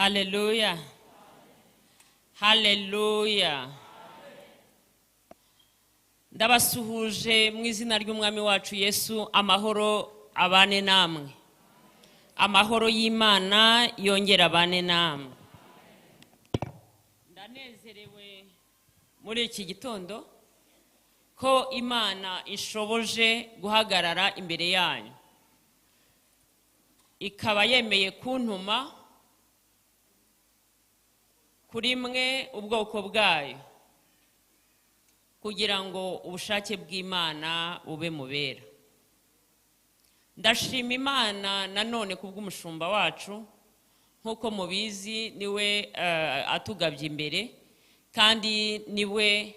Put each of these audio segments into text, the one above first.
Hallelujah. Hallelujah. Ndabasuhuje mu izina ry'umwami wacu Yesu, amahoro abane namwe. Amahoro y'Imana yongera abane namwe. Ndanezerewe muri iki gitondo ko Imana ishoboje guhagarara imbere yanyu. Ikaba yemeye kuntuma kuri mwe ubwoko bwayo kugira ngo ubushake bw'Imana bube mubera. Ndashima Imana nanone kubw'umushumba wacu, nkuko mubizi niwe atugabye imbere kandi niwe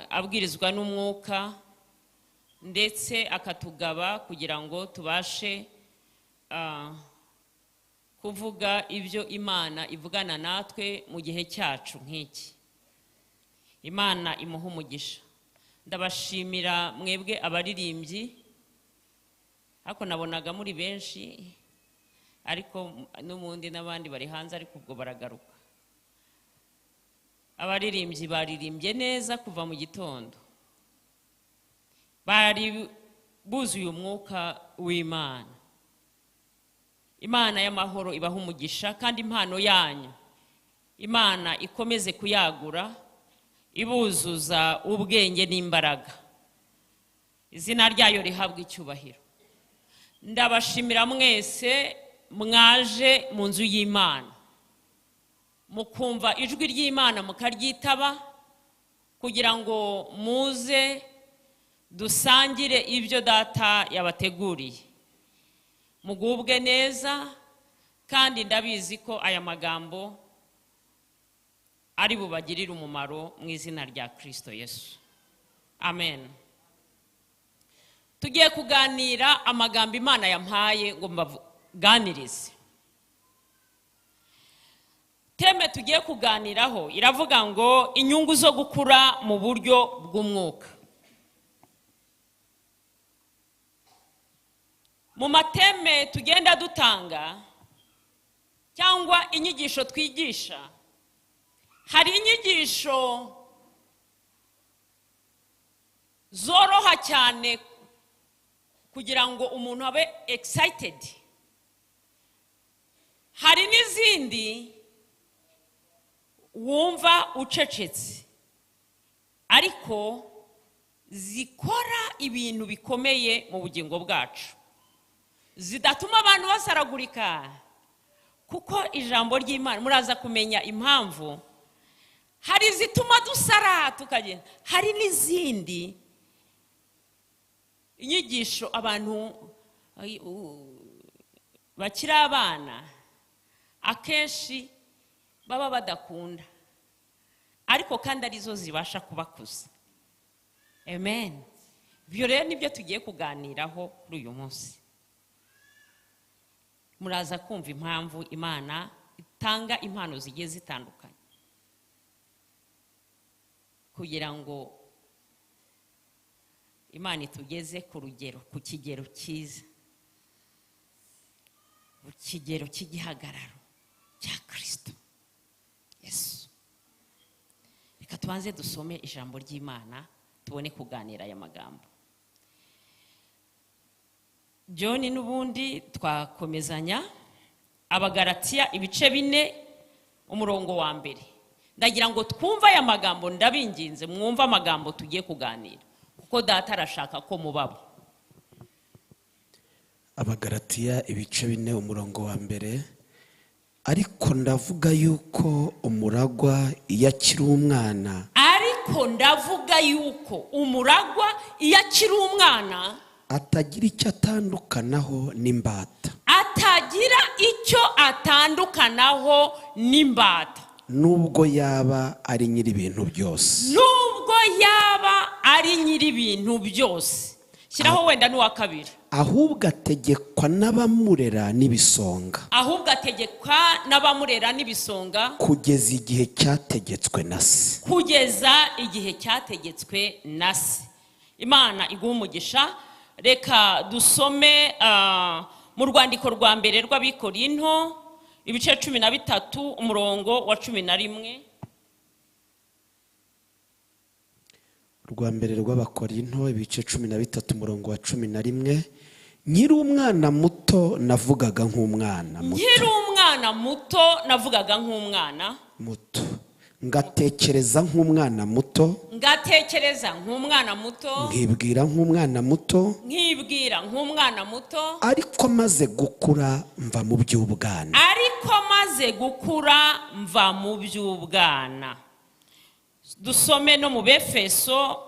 abwirizwa n'umwuka ndetse akatugaba kugira ngo tubashe kuvuga ibyo Imana ivugana natwe mu gihe cyacu nk'iki. Imana imuha umugisha. Ndabashimira mwebwe abaririmbyi, ariko nabonaga muri benshi, ariko n'umundi n'abandi bari hanze ariko ubwo baragaruka. Abaririmbyi baririmbye neza kuva mu gitondo, bari buzuye umwuka w'Imana. Imana y'amahoro ibaha umugisha kandi impano yanyu Imana ikomeze kuyagura, ibuzuza ubwenge n'imbaraga. Izina ryayo rihabwa icyubahiro. Ndabashimira mwese mwaje mu nzu y'Imana, mukumva ijwi ry'Imana mukaryitaba kugira ngo muze dusangire ibyo data yabateguriye. Mugubwe neza kandi ndabizi ko aya magambo ari bubagirire umumaro mu izina rya Kristo Yesu. Amen. Tugiye kuganira amagambo Imana yampaye ngo mbaganirize. Teme tugiye kuganiraho iravuga ngo inyungu zo gukura mu buryo bw'umwuka. Mu mateme tugenda dutanga cyangwa inyigisho twigisha, hari inyigisho zoroha cyane kugira ngo umuntu abe excited. Hari n'izindi wumva ucecetse ariko zikora ibintu bikomeye mu bugingo bwacu, zidatuma abantu basaragurika, kuko ijambo ry'Imana muraza kumenya impamvu. Hari zituma dusara tukagenda, hari n'izindi inyigisho abantu bakiri abana akenshi baba badakunda, ariko kandi arizo zibasha kubakuza. Amen. Ibyo rero nibyo tugiye kuganiraho kuri uyu munsi. Muraza kumva impamvu Imana itanga impano zigiye zitandukanye kugira ngo Imana itugeze ku rugero, ku kigero cyiza, ku kigero cy'igihagararo cya Kristo Yesu. Reka tubanze dusome ijambo ry'Imana tubone kuganira aya magambo. John n'ubundi twakomezanya Abagalatiya ibice 4 umurongo wa mbere. Ndagira ngo twumva aya magambo, ndabinginze mwumva amagambo tugiye kuganira kuko data arashaka ko mubabo. Abagalatiya ibice 4 umurongo wa mbere. Ariko ndavuga yuko umuragwa iyo akiri umwana, ariko ndavuga yuko umuragwa iyo akiri umwana atagira icyo atandukanaho n'imbata. Atagira icyo atandukanaho n'imbata. Nubwo yaba ari nyiri ibintu byose. Nubwo yaba ari nyiri ibintu byose. Shyiraho wenda n'uwa kabiri. Ahubwo ategekwa n'abamurera n'ibisonga. Ahubwo ategekwa n'abamurera n'ibisonga kugeza igihe cyategetswe na se. Kugeza igihe cyategetswe na se. Imana iguha umugisha. Reka dusome mu rwandiko rwa mbere rw'Abikorinto ibice 13 umurongo wa 11. Rwa mbere rw'Abakorinto ibice 13 umurongo wa 11. Nyiri umwana muto navugaga nk'umwana muto. Nyiri umwana muto navugaga nk'umwana muto. Ngatekereza nk'umwana muto. Ngatekereza nk'umwana muto. Nkibwira nk'umwana muto. Nkibwira nk'umwana muto. Ariko maze gukura mva mu by'ubwana. Ariko maze gukura mva mu by'ubwana. Dusome no mu Befeso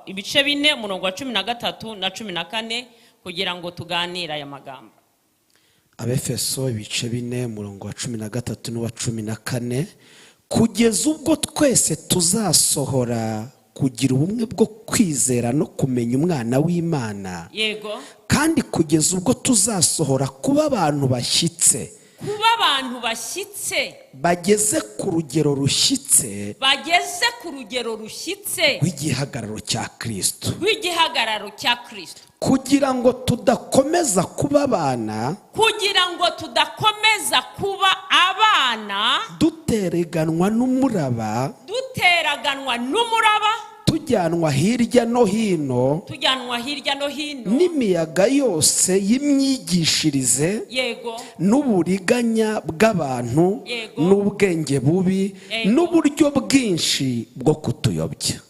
ibice 4 umurongo wa 13 na 14 kugira ngo tuganire aya magambo. Abefeso ibice 4 umurongo wa 13 n'uwa 14. Kugeza ubwo twese tuzasohora kugira ubumwe bwo kwizera no kumenya umwana w'Imana. Yego. Kandi kugeza ubwo tuzasohora kuba abantu bashyitse. Kuba abantu bashyitse. Bageze ku rugero rushyitse. Bageze ku rugero rushyitse. W'igihagararo cya Kristo. W'igihagararo cya Kristo. Kugira ngo tudakomeza kuba abana. Kugira ngo tudakomeza kuba abana. Dutereganwa n'umuraba. Duteraganwa n'umuraba. Tujyanwa hirya no hino. Tujyanwa hirya no hino. N'imiyaga yose y'imyigishirize. Yego. N'uburiganya bw'abantu. Yego. N'ubwenge bubi. Yego. N'uburyo bwinshi bwo kutuyobya.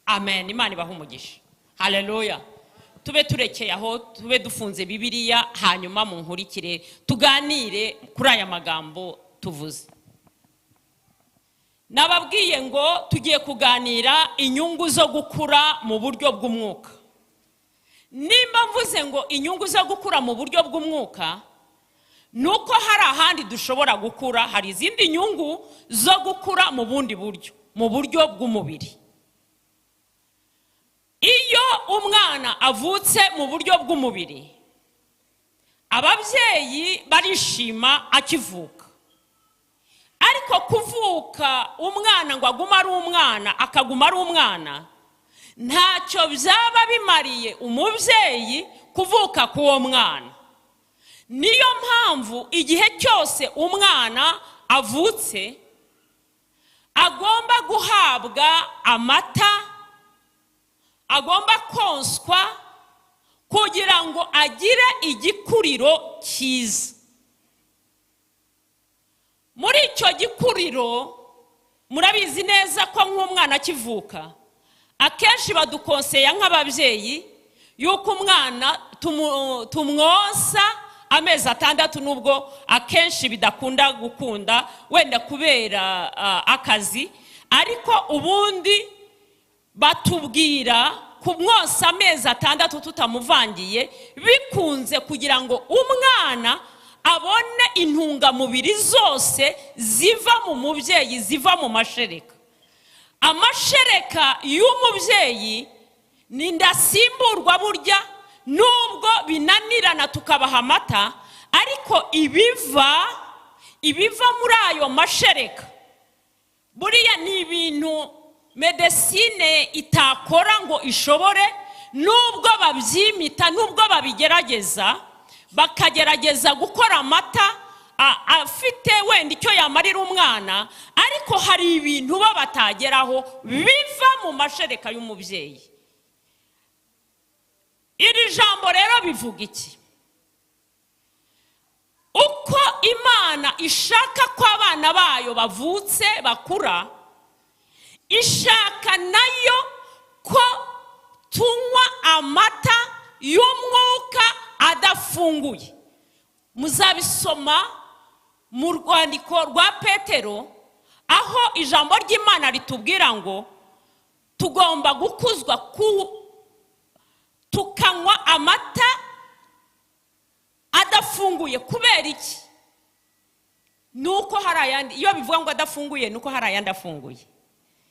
Amen. Imana ibahe umugisha. Haleluya. Tube turekeye aho, tube dufunze Bibiliya, hanyuma mu nkurikire tuganire kuri aya magambo tuvuze. Nababwiye ngo tugiye kuganira inyungu zo gukura mu buryo bw'umwuka. Nimba mvuze ngo inyungu zo gukura mu buryo bw'umwuka, nuko hari ahandi dushobora gukura, hari izindi nyungu zo gukura mu bundi buryo, mu buryo bw'umubiri. Iyo umwana avutse mu buryo bw'umubiri, ababyeyi barishima akivuka. Ariko kuvuka umwana ngo aguma ari umwana, akaguma ari umwana, ntacyo byaba bimariye umubyeyi kuvuka k'uwo mwana. Niyo mpamvu igihe cyose umwana avutse agomba guhabwa amata, agomba konswa kugira ngo agire igikuriro cyiza. Muri icyo gikuriro murabizi neza ko nk'umwana akivuka, akenshi badukonseye nk'ababyeyi yuko umwana tumwonsa amezi 6, nubwo akenshi bidakunda gukunda wenda kubera akazi, ariko ubundi batubwira kumwonsa amezi 6 tutamuvangiye bikunze kugira ngo umwana abone intungamubiri zose ziva mu mubyeyi, ziva mu mashereka. Amashereka y'umubyeyi ni ndasimburwa burya, nubwo binanirana tukabaha amata, ariko ibiva muri ayo mashereka buriya ni ibintu medecine itakora ngo ishobore, nubwo babyimita, nubwo babigerageza, bakagerageza gukora amata afite wenda icyo yamarira umwana, ariko hari ibintu batageraho biva mu mashereka y'umubyeyi. Iri jambo rero bivuga iki? Uko Imana ishaka ko abana bayo bavutse bakura, ishaka nayo ko tunywa amata y'umwuka adafunguye. Muzabisoma mu rwandiko rwa Petero, aho ijambo ry'Imana ritubwira ngo tugomba gukuzwa tukanywa amata adafunguye. Kubera iki? Nuko hari ayandi, iyo bivuga ngo adafunguye nuko hari ayandi afunguye.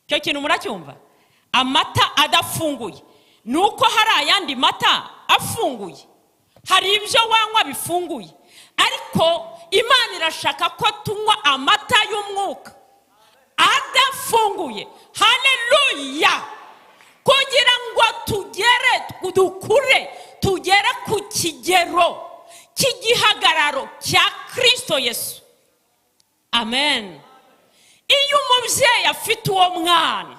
Cyo kintu muracyumva? Amata adafunguye nuko hari ayandi mata afunguye. Hari ibyo wanywa bifunguye, ariko Imana irashaka ko tunywa amata y'umwuka adafunguye. Haleluya! Kugira ngo dukure tugere ku kigero cy'igihagararo cya Kristo Yesu. amen. Iyo umubyeyi afite uwo mwana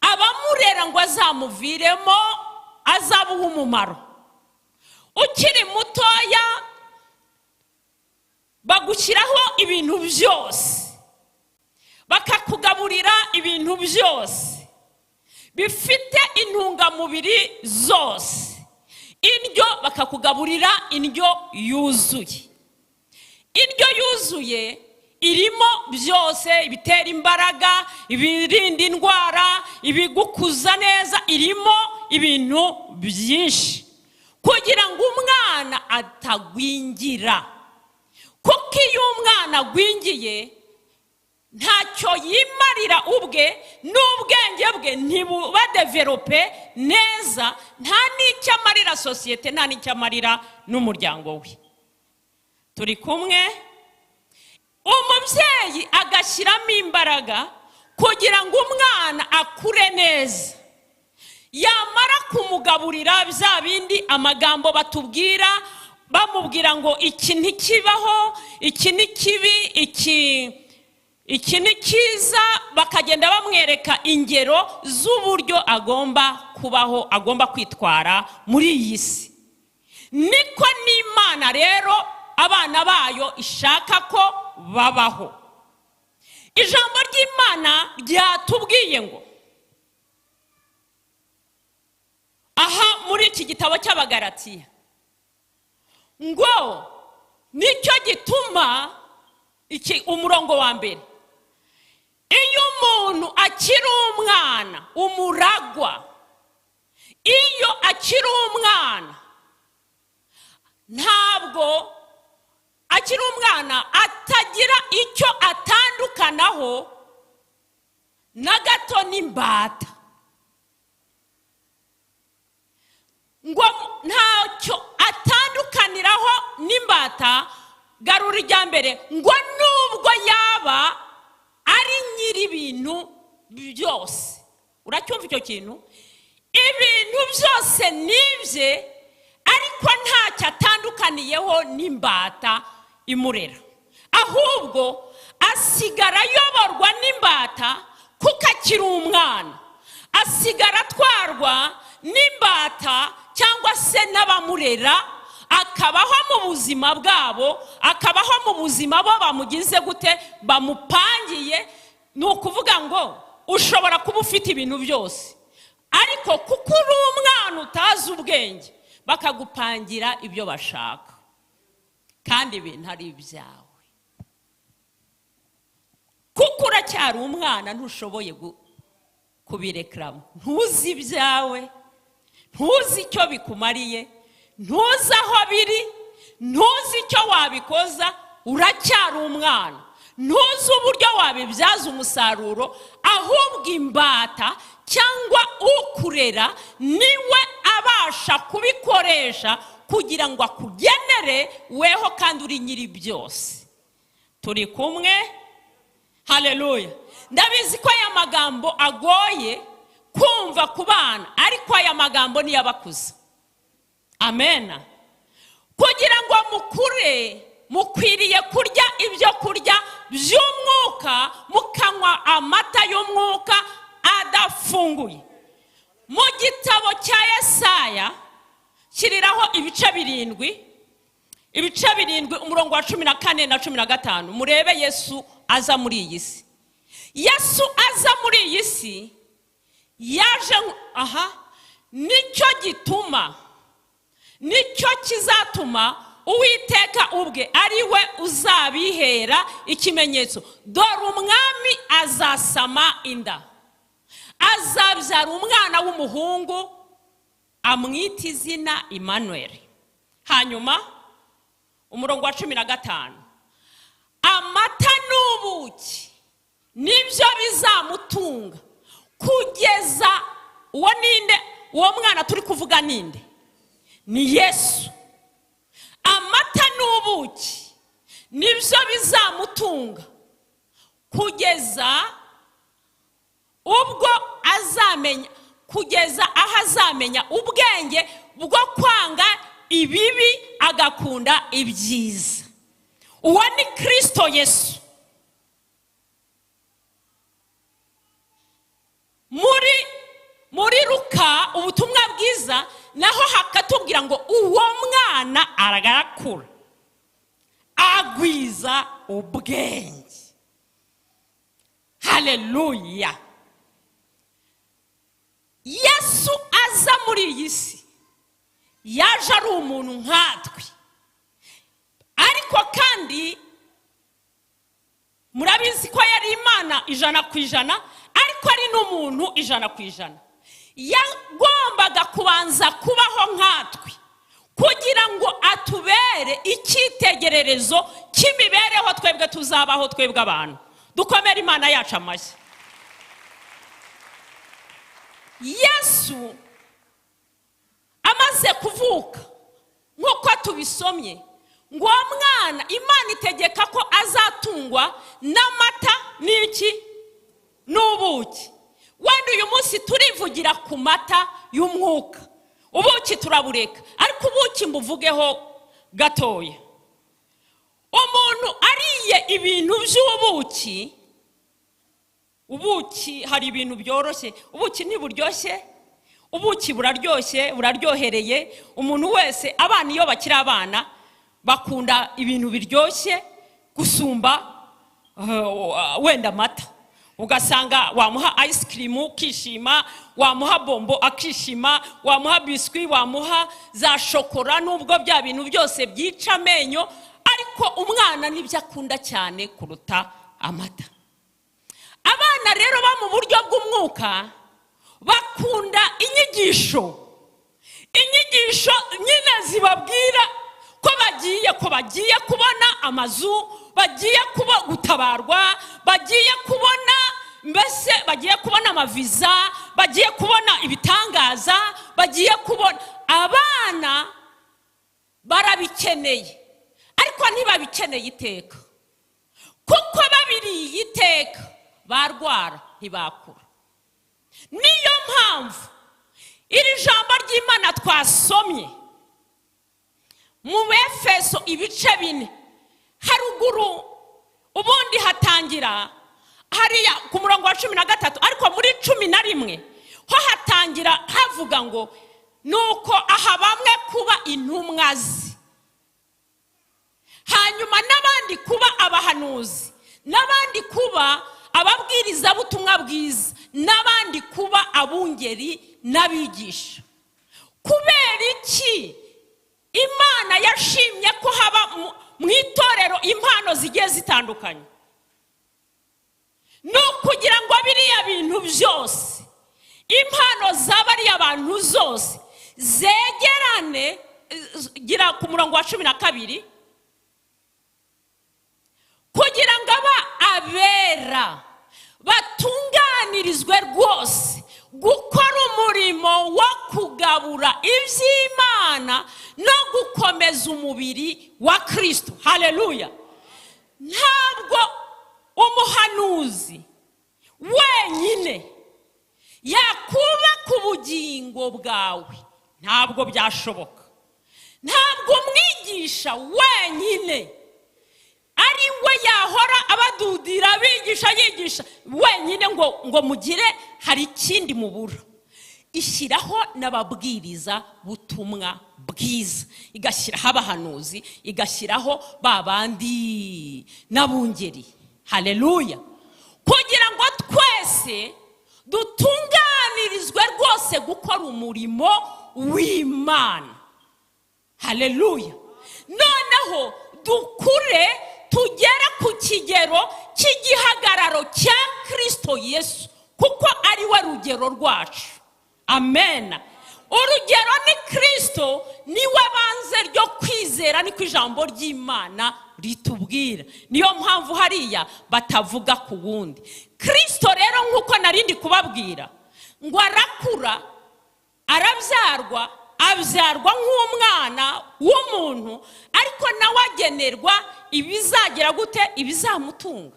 abamurera ngo azamuviremo azabuha umumaro. Ukiri mutoya bagushyiraho ibintu byose, bakakugaburira ibintu byose bifite intungamubiri zose. Indyo bakakugaburira indyo yuzuye. Indyo yuzuye irimo byose, ibitera imbaraga, ibirinda indwara, ibigukuza neza, irimo ibintu byinshi kugira ngo umwana atagwingira. Kuko iyo umwana agwingiye ntacyo yimarira ubwe, n'ubwenge bwe ntibuba develope neza, nta n'icyo amarira sosiyete, nta n'icyo amarira n'umuryango we. Turi kumwe? Umubyeyi agashyiramo imbaraga kugira ngo umwana akure neza. Yamara kumugaburira bya bindi amagambo batubwira, bamubwira ngo iki ntikibaho, iki ni kibi, iki ni cyiza, bakagenda bamwereka ingero z'uburyo agomba kubaho, agomba kwitwara muri iyi si. Niko n'Imana rero abana bayo ishaka ko babaho. Ijambo ry'Imana ryatubwiye ngo aha muri iki gitabo cy'Abagalatiya ngo nicyo gituma umurongo wa mbere, iyo umuntu akiri umwana, umuragwa, iyo akiri umwana ntabwo akiri umwana atagira icyo atandukanaho na gato n'imbata. Ngo ntacyo atandukaniraho n'imbata. Garura irya mbere, ngo nubwo yaba ari nyiri ibintu byose. Uracyumva icyo kintu? Ibintu byose nibye, ariko ntacyo atandukaniyeho n'imbata imurera. Ahubwo asigara ayoborwa n'imbata kuko akiri umwana. Asigara atwarwa n'imbata cyangwa se n'abamurera, akabaho mu buzima bwabo, akabaho mu buzima bo bamugize gute, bamupangiye. Ni ukuvuga ngo ushobora kuba ufite ibintu byose, ariko kuko uri umwana utazi ubwenge, bakagupangira ibyo bashaka kandi ibintu ari ibyawe. Kuko uracyari umwana ntushoboye kubireklama, ntuzi ibyawe, ntuzi icyo bikumariye, ntuzi aho biri, ntuzi icyo wabikoza. Uracyari umwana, ntuzi uburyo wabibyaza umusaruro. Ahubwo imbata cyangwa ukurera niwe abasha kubikoresha kugira ngo akugenere weho kandi uri nyiri byose. Turi kumwe? Haleluya. Ndabizi ko aya magambo agoye kumva ku bana, ariko aya magambo ni yabakuza. Amen. Kugira ngo mukure, mukwiriye kurya ibyo kurya by'umwuka, mukanywa amata y'umwuka adafunguye. Mu gitabo cya Yesaya kiriraho ibice 7, umurongo wa 14 na 15. Murebe Yesu aza muri iyi si. Yesu aza muri iyi si yaje, nicyo kizatuma Uwiteka ubwe ari we uzabihera ikimenyetso. Dore umwami azasama inda, azabyara umwana w'umuhungu, amwita izina Emmanuel. Hanyuma umurongo wa 15, amata n'ubuki nibyo bizamutunga kugeza. Uwo ninde? Uwo mwana turi kuvuga ninde? Ni Yesu. Amata n'ubuki nibyo bizamutunga kugeza ubwo azamenya, kugeza aho azamenya ubwenge bwo kwanga ibibi agakunda ibyiza. uwo ni Kristo Yesu. Muri Luka ubutumwa bwiza naho hakatubwira ngo uwo mwana aragarakura agwiza ubwenge. Haleluya. Yesu aza muri iyi si yaje ari umuntu nkatwe, ariko kandi murabizi ko yari Imana 100%, ariko ari n'umuntu 100%. Yagombaga kubanza kubaho nkatwe kugira ngo atubere icyitegererezo cy'imibereho twebwe tuzabaho twebwe abantu. Dukomere Imana yacu amashyi. Yesu amaze kuvuka nk'uko tubisomye ngo mwana Imana itegeka ko azatungwa n'amata n'iki n'ubuki. Wenda uyu munsi turivugira ku mata y'umwuka, ubuki turabureka, ariko ubuki mbuvugeho gatoya. Umuntu ariye ibintu by'ubuki, ubuki hari ibintu byoroshye, ubuki ntiburyoshye, ubuki buraryoshye, buraryohereye. Umuntu wese, abana iyo bakiri abana bakunda ibintu biryoshye gusumba wenda amata. Ugasanga wamuha ice cream ukishima, wamuha bombo akishima, wamuha biscuit, wamuha za shokora, nubwo bya bintu byose byica amenyo, ariko umwana nibyo akunda cyane kuruta amata. Abana rero ba mu buryo bw'umwuka bakunda inyigisho nyine zibabwira ko bagiye kubona amazu, bagiye gutabarwa, bagiye kubona, mbese bagiye kubona amaviza, bagiye kubona ibitangaza, bagiye kubona. Abana barabikeneye, ariko ntibabikeneye iteka, kuko babiriye iteka barwara ntibakura. Niyo mpamvu iri jambo ry'Imana twasomye mu Efeso 4 haruguru, ubundi hatangira hariya ku murongo wa 13, ariko muri 11 ho hatangira havuga ngo nuko aha bamwe kuba intumwa ze, hanyuma n'abandi kuba abahanuzi, n'abandi kuba ababwiriza butumwa bwiza, n'abandi kuba abungeri n'abigisha. Kubera iki Imana yashimye ko haba mu itorero impano zigiye zitandukanye? No kugira ngo biriya bintu byose, impano z'abariya abantu zose zegerane. Gira ku murongo wa 12, kugira ngo abera batunganirizwe rwose gukora umurimo wo kugabura iby'Imana no gukomeza umubiri wa Kristo. Haleluya. Ntabwo umuhanuzi wenyine yakubaka ubugingo bwawe, ntabwo byashoboka. Ntabwo umwigisha wenyine ari we yahora abadudira yigisha wenyine ngo mugire hari ikindi mubura. Ishyiraho n'ababwiriza butumwa bwiza, igashyiraho abahanuzi, igashyiraho babandi n'abungeri. Haleluya. Kugira ngo twese dutunganirizwe rwose gukora umurimo w'Imana. Haleluya. Noneho dukure tugera ku kigero cy'igihagararo cya Kristo Yesu, kuko ari we rugero rwacu. Amen. Urugero ni Kristo, niwe banze ryo kwizera, niko ijambo ry'Imana ritubwira. Niyo mpamvu hariya batavuga ku wundi. Kristo rero nk'uko narindi kubabwira ngo arakura, abyarwa nk'umwana w'umuntu, ariko nawe agenerwa ibizagira gute, ibizamutunga.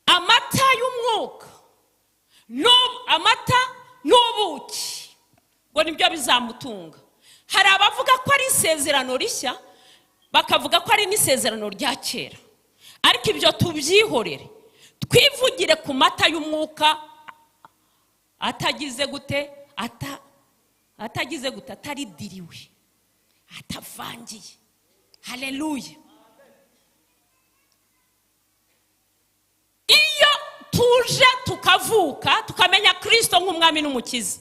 Amata y'umwuka, amata n'ubuki ngo nibyo bizamutunga. Hari abavuga ko ari isezerano rishya, bakavuga ko ari n'isezerano rya kera, ariko ibyo tubyihorere, twivugire ku mata y'umwuka atagize gute, atagize gute, ataridiriwe, atavangiye. Haleluya. Iyo tuje tukavuka tukamenya Kristo nk'umwami n'umukiza,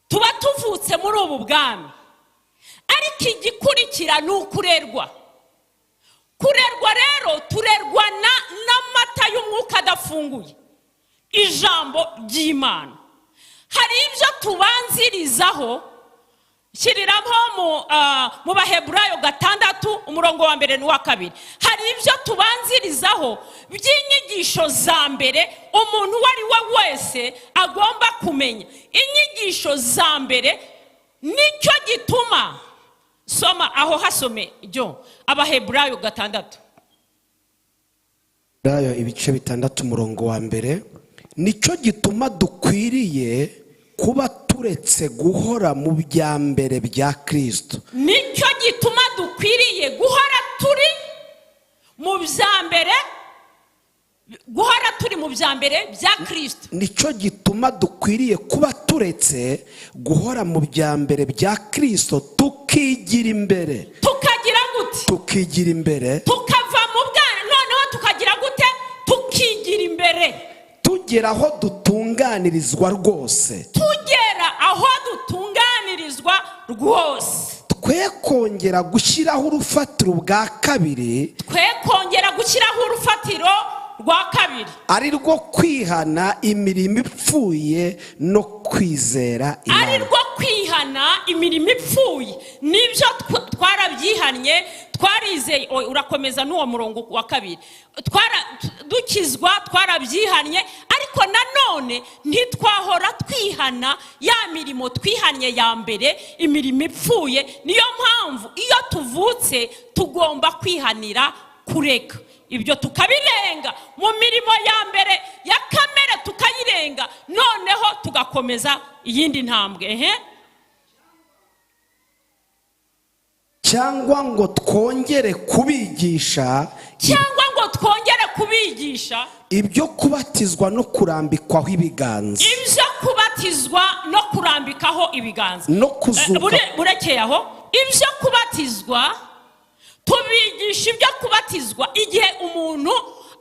tuba tuvutse muri ubu bwami. Ariko igikurikira ni ukurerwa. Kurerwa rero turerwa n'amata y'umwuka adafunguye, ijambo ry'Imana. Hari ibyo tubanzirizaho, shyiriramo mu Baheburayo 6 umurongo wa 1 n'uwa 2. Hari ibyo tubanzirizaho by'inyigisho za mbere umuntu wari we wese agomba kumenya. Inyigisho za mbere nicyo gituma, soma aho hasome ibyo Abaheburayo 6. Abaheburayo ibice 6 umurongo wa 1. Nicyo gituma dukwiriye kuba turetse guhora mu byambere bya Kristo. Nicyo gituma dukwiriye guhora turi mu byambere, guhora turi mu byambere bya Kristo. Nicyo gituma dukwiriye kuba turetse guhora mu byambere bya Kristo, tukigira imbere. Tukagira gute? Tukigira imbere. Tukava mu bwana noneho tukagira gute? Tukigira imbere. Tugera aho dutunganirizwa rwose. Tugera aho dutunganirizwa rwose. Twe kongera gushyiraho urufatiro bwa kabiri. Twe kongera gushyiraho urufatiro rwa kabiri, ari rwo kwihana imirimo ipfuye no kwizera Imana. Ari rwo kwihana imirimo ipfuye. Nibyo twarabyihanye, twarize. Urakomeza n'uwo murongo wa 2. Dukizwa twarabyihanye, ariko nanone ntitwahora twihana ya mirimo twihanye ya mbere, imirimo ipfuye. Niyo mpamvu iyo tuvutse tugomba kwihanira kureka ibyo, tukabirenga mu mirimo ya mbere ya kamere, tukayirenga, noneho tugakomeza iyindi ntambwe. Cyangwa ngo twongere kubigisha ibyo kubatizwa no kurambikwaho ibiganza. Ibyo kubatizwa no kurambikaho ibiganza no kuzuka. Burekeye aho, ibyo kubatizwa tubigisha ibyo kubatizwa igihe umuntu,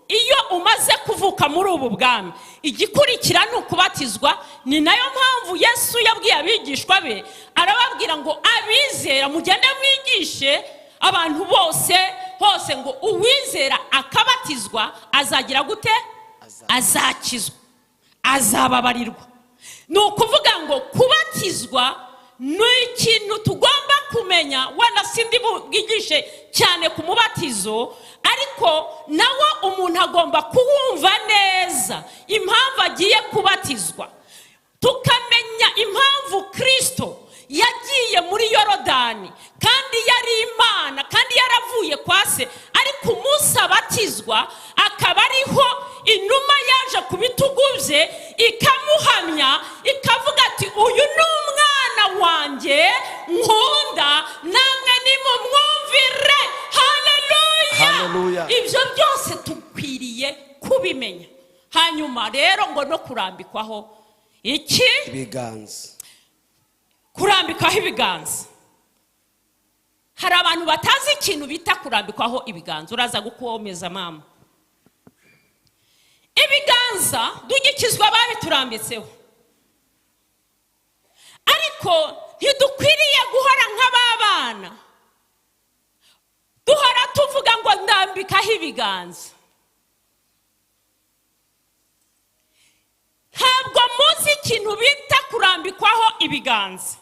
iyo umaze kuvuka muri ubu bwami, igikurikira ni ukubatizwa. Ni nayo mpamvu Yesu yabwiye abigishwa be, arababwira ngo abizera mugende mwigishe abantu bose hose, ngo uwizera akabatizwa azagira gute? Azakizwa, azababarirwa. Ni ukuvuga ngo kubatizwa ni ikintu tugomba kumenya. Wenda sindi bwigishe cyane ku mubatizo, ariko nawo umuntu agomba kuwumva neza impamvu agiye kubatizwa. Tukamenya impamvu Kristo yagiye muri Yorodani kandi yari Imana, kandi yaravuye kwa se, ariko umunsi abatizwa akaba ariho inuma yaje ku bitugu bye ikamuhamya, ikavuga ati uyu ni umwana wanjye nkunda, namwe nimumwumvire. Haleluya. Ibyo byose tukwiriye kubimenya. Hanyuma rero ngo no kurambikwaho iki? Ibiganza. Kurambikwaho ibiganza. Hari abantu batazi ikintu bita kurambikwaho ibiganza. Uraza gukomeza mama. Ibiganza dugikizwa babiturambitseho, ariko ntidukwiriye guhora nk'ababana duhora tuvuga ngo ndambikaho ibiganza. Ntabwo muzi ikintu bita kurambikwaho ibiganza.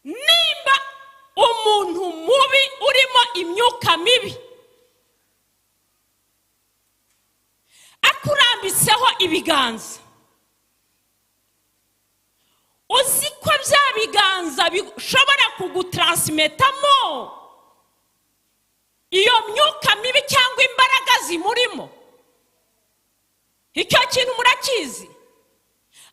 Nimba umuntu mubi urimo imyuka mibi akurambitseho ibiganza, uzi ko bya biganza bishobora kugutransimetamo iyo myuka mibi cyangwa imbaraga zimurimo? Icyo kintu murakizi?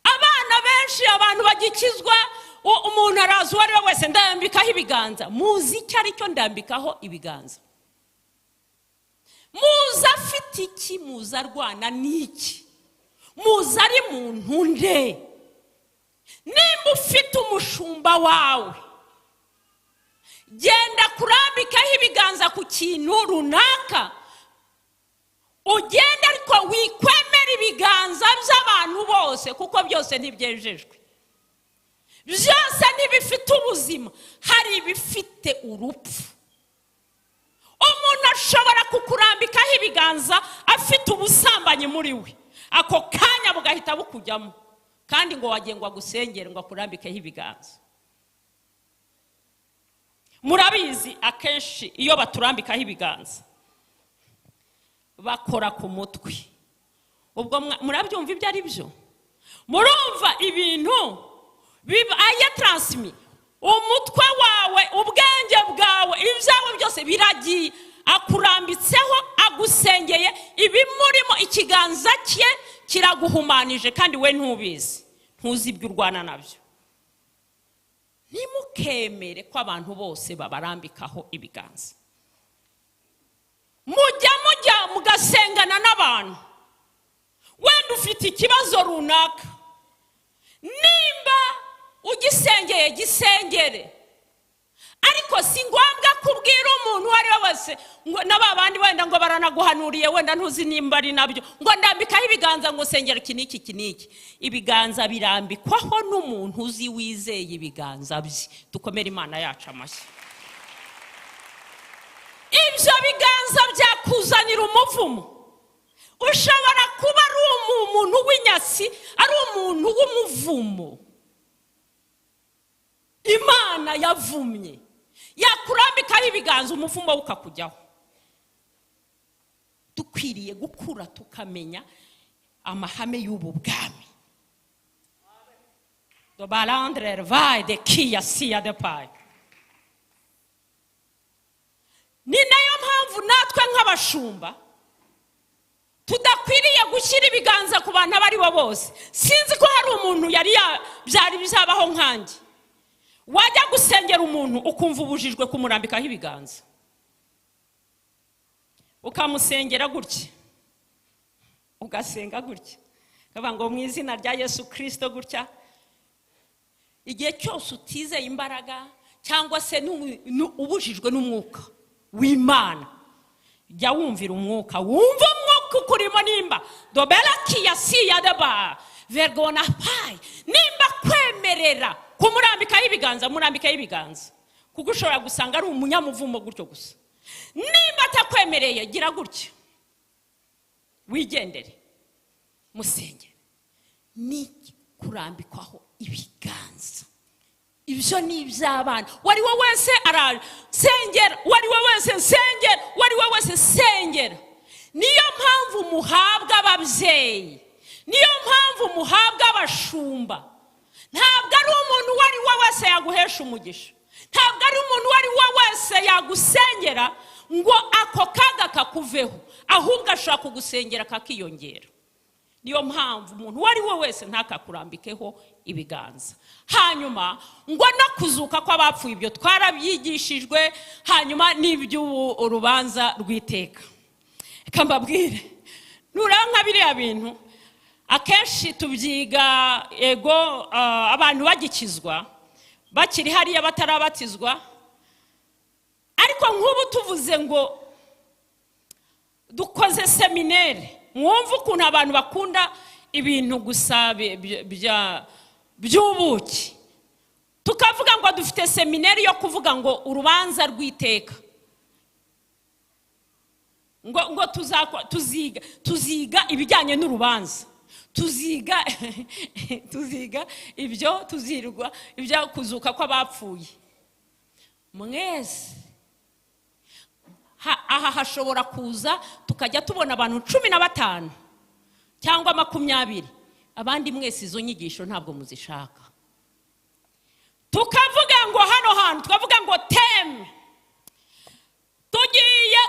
Abana benshi, abantu bagikizwa, umuntu araza uwo ari we wese ndambikaho ibiganza. Muzi icyo ari cyo ndambikaho ibiganza? Muzi afite iki? Muzi arwana n'iki? Muzi ari muntu nde? Nimba ufite umushumba wawe, genda kurambikaho ibiganza ku kintu runaka, ugenda ariko wikwemera ibiganza by'abantu bose, kuko byose ntibyejejwe, byose ntibifite ubuzima, hari ibifite urupfu. Umuntu ashobora kukurambikaho ibiganza afite ubusambanyi muri we, ako kanya bugahita bukujyamo, kandi ngo wagiye ngo agusengere ngo akurambikeho ibiganza. Murabizi akenshi iyo baturambikaho ibiganza bakora ku mutwe. Ubwo murabyumva ibyo ari byo? Murumva ibintu bibaye transmit, umutwe wawe, ubwenge bwawe, ibyawe byose biragiye, akurambitseho, agusengeye, ibimurimo ikiganza cye kiraguhumanije kandi we ntubizi, ntuzi ibyo urwana nabyo. Nimukemere ko abantu bose babarambikaho ibiganza. Mujya mugasengana n'abantu, wenda ufite ikibazo runaka, nimba ugisengeye gisengere, ariko si ngombwa kubwira umuntu uwo ari we wese ngo n'abandi wenda ngo baranaguhanuriye, wenda ntuzi nimba ari nabyo, ngo ndambikaho ibiganza ngo sengera iki n'iki. Ibiganza birambikwaho n'umuntu uzi wizeye ibiganza bye. Dukomere Imana yacu amashyi. Ibyo biganza byakuzanira umuvumo. Ushobora kuba ari umuntu w'inyasi, ari umuntu w'umuvumo Imana yavumye, yakurambikaho ibiganza umuvumo ukakujyaho. Dukwiriye gukura tukamenya amahame y'ubu bwami. Do balandre vai de kia sia de pai. Ni nayo mpamvu natwe nk'abashumba tudakwiriye gushyira ibiganza ku bantu abari bo bose. Sinzi ko hari umuntu byari bizabaho nkanjye wajya gusengera umuntu ukumva ubujijwe kumurambikaho ibiganza, ukamusengera gutya, ugasenga gutya, kavuga ngo mu izina rya Yesu Kristo gutya. Igihe cyose utizeye imbaraga cyangwa se ubujijwe n'umwuka w'Imana, jya wumvira umwuka, wumva umwuka ukurimo. Nimba dobela kiyasiya deba vergona pai, nimba kwemerera kumurambikaho ibiganza, murambikaho ibiganza, kuko ushobora gusanga ari umunyamuvumo gutyo gusa. Nimba atakwemereye, gira gutya, wigendere, musengere. Ni kurambikwaho ibiganza. Ibyo ni iby'abana. Wari we wese arasengera, wari we wese sengera, wari we wese sengera. Niyo mpamvu muhabwa ababyeyi, niyo mpamvu muhabwa abashumba. Ntabwo ari umuntu wari we wese yaguhesha umugisha, ntabwo ari umuntu wari we wese yagusengera ngo ako kaga kakuveho, ahubwo ashaka kugusengera kakiyongera. Niyo mpamvu umuntu wari we wese ntakakurambikeho ibiganza. Hanyuma ngo nakuzuka kw'abapfuye, ibyo twarabyigishijwe. Hanyuma n'iby'ubu urubanza rw'iteka. Reka mbabwire, nuranka biriya bintu akenshi tubyiga ego abantu bagikizwa, bakiri hariya batarabatizwa. Ariko nk'ubu tuvuze ngo dukoze seminere, mwumva ukuntu abantu bakunda ibintu gusa by'ubuki, tukavuga ngo dufite seminere yo kuvuga ngo urubanza rw'iteka, ngo tuziga ibijyanye n'urubanza, tuziga ibyo tuzirwa ibyo kuzuka kw'abapfuye. Mwese aha hashobora kuza tukajya tubona abantu 15 cyangwa 20, abandi mwese izo nyigisho ntabwo muzishaka. Tukavuga ngo hano hantu, tukavuga ngo teme tugiye,